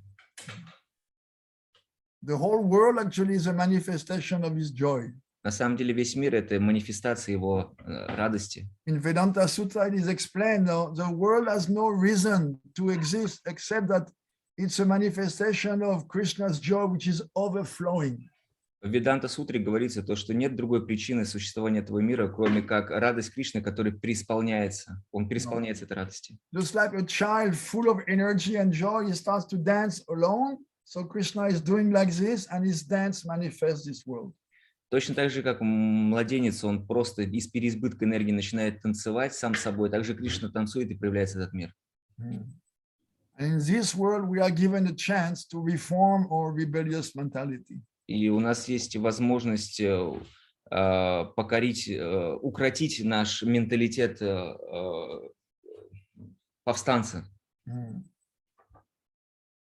A: The whole world actually is a manifestation of his joy.
B: На самом деле весь мир — это манифестация его радости.
A: In Vedanta Sutra it is explained the world has no reason to exist except that it's a manifestation of Krishna's joy which is overflowing.
B: В Веданта-сутре говорится то, что нет другой причины существования этого мира, кроме как радость Кришны, который преисполняется. Он преисполняется этой радости.
A: Just like a child full of energy and joy, he starts to dance alone. So Krishna is doing like this and his dance manifests this world.
B: Точно так же, как младенец, он просто из переизбытка энергии начинает танцевать сам собой, так же Кришна танцует и проявляется этот мир.
A: And in this world we are given a chance to reform our rebellious mentality.
B: И у нас есть возможность укротить наш менталитет повстанца.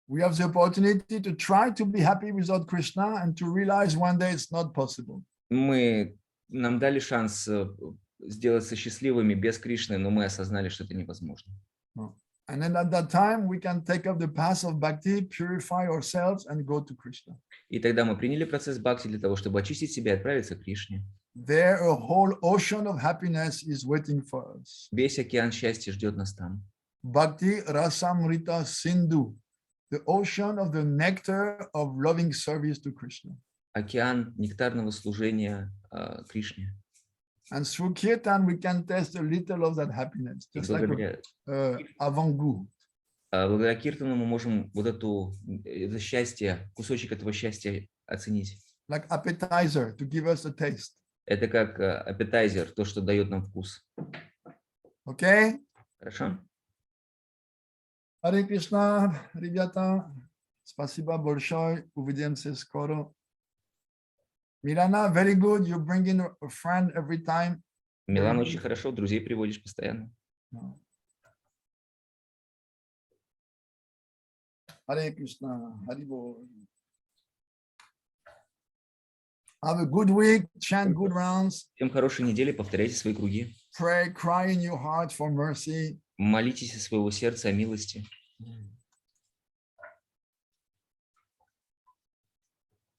A: We have the opportunity to try to be happy without Krishna and to realize one day it's not possible.
B: Нам дали шанс сделаться счастливыми без Кришны, но мы осознали, что это невозможно.
A: And then at that time we can take up the path of bhakti, purify ourselves and go to Krishna.
B: И тогда мы приняли процесс бхакти для того, чтобы очистить себя и отправиться к Кришне.
A: There a whole ocean of happiness is waiting for us.
B: Весь океан счастья ждет нас там.
A: Bhakti rasamrita sindhu. the ocean of the nectar of loving service to Krishna.
B: Океан нектарного служения Кришне.
A: And through kirtan, we can taste a little of that happiness,
B: И
A: just like avant-goût.
B: Благодаря киртану мы можем вот это счастье, кусочек этого счастья оценить.
A: Like appetizer to give us a taste.
B: Это как аппетайзер, то, что дает нам вкус.
A: Okay?
B: Хорошо?
A: Харе Кришна, ребята. Спасибо большое. Увидимся скоро. Milana, very good. You bring in a friend every time.
B: Милан, очень хорошо, друзей приводишь постоянно.
A: Hare Krishna, Hari Bol. Have a good week, chant good rounds.
B: Всем хорошей недели, повторяйте свои круги.
A: Pray, cry in your heart for mercy.
B: Молитесь из своего сердца о милости.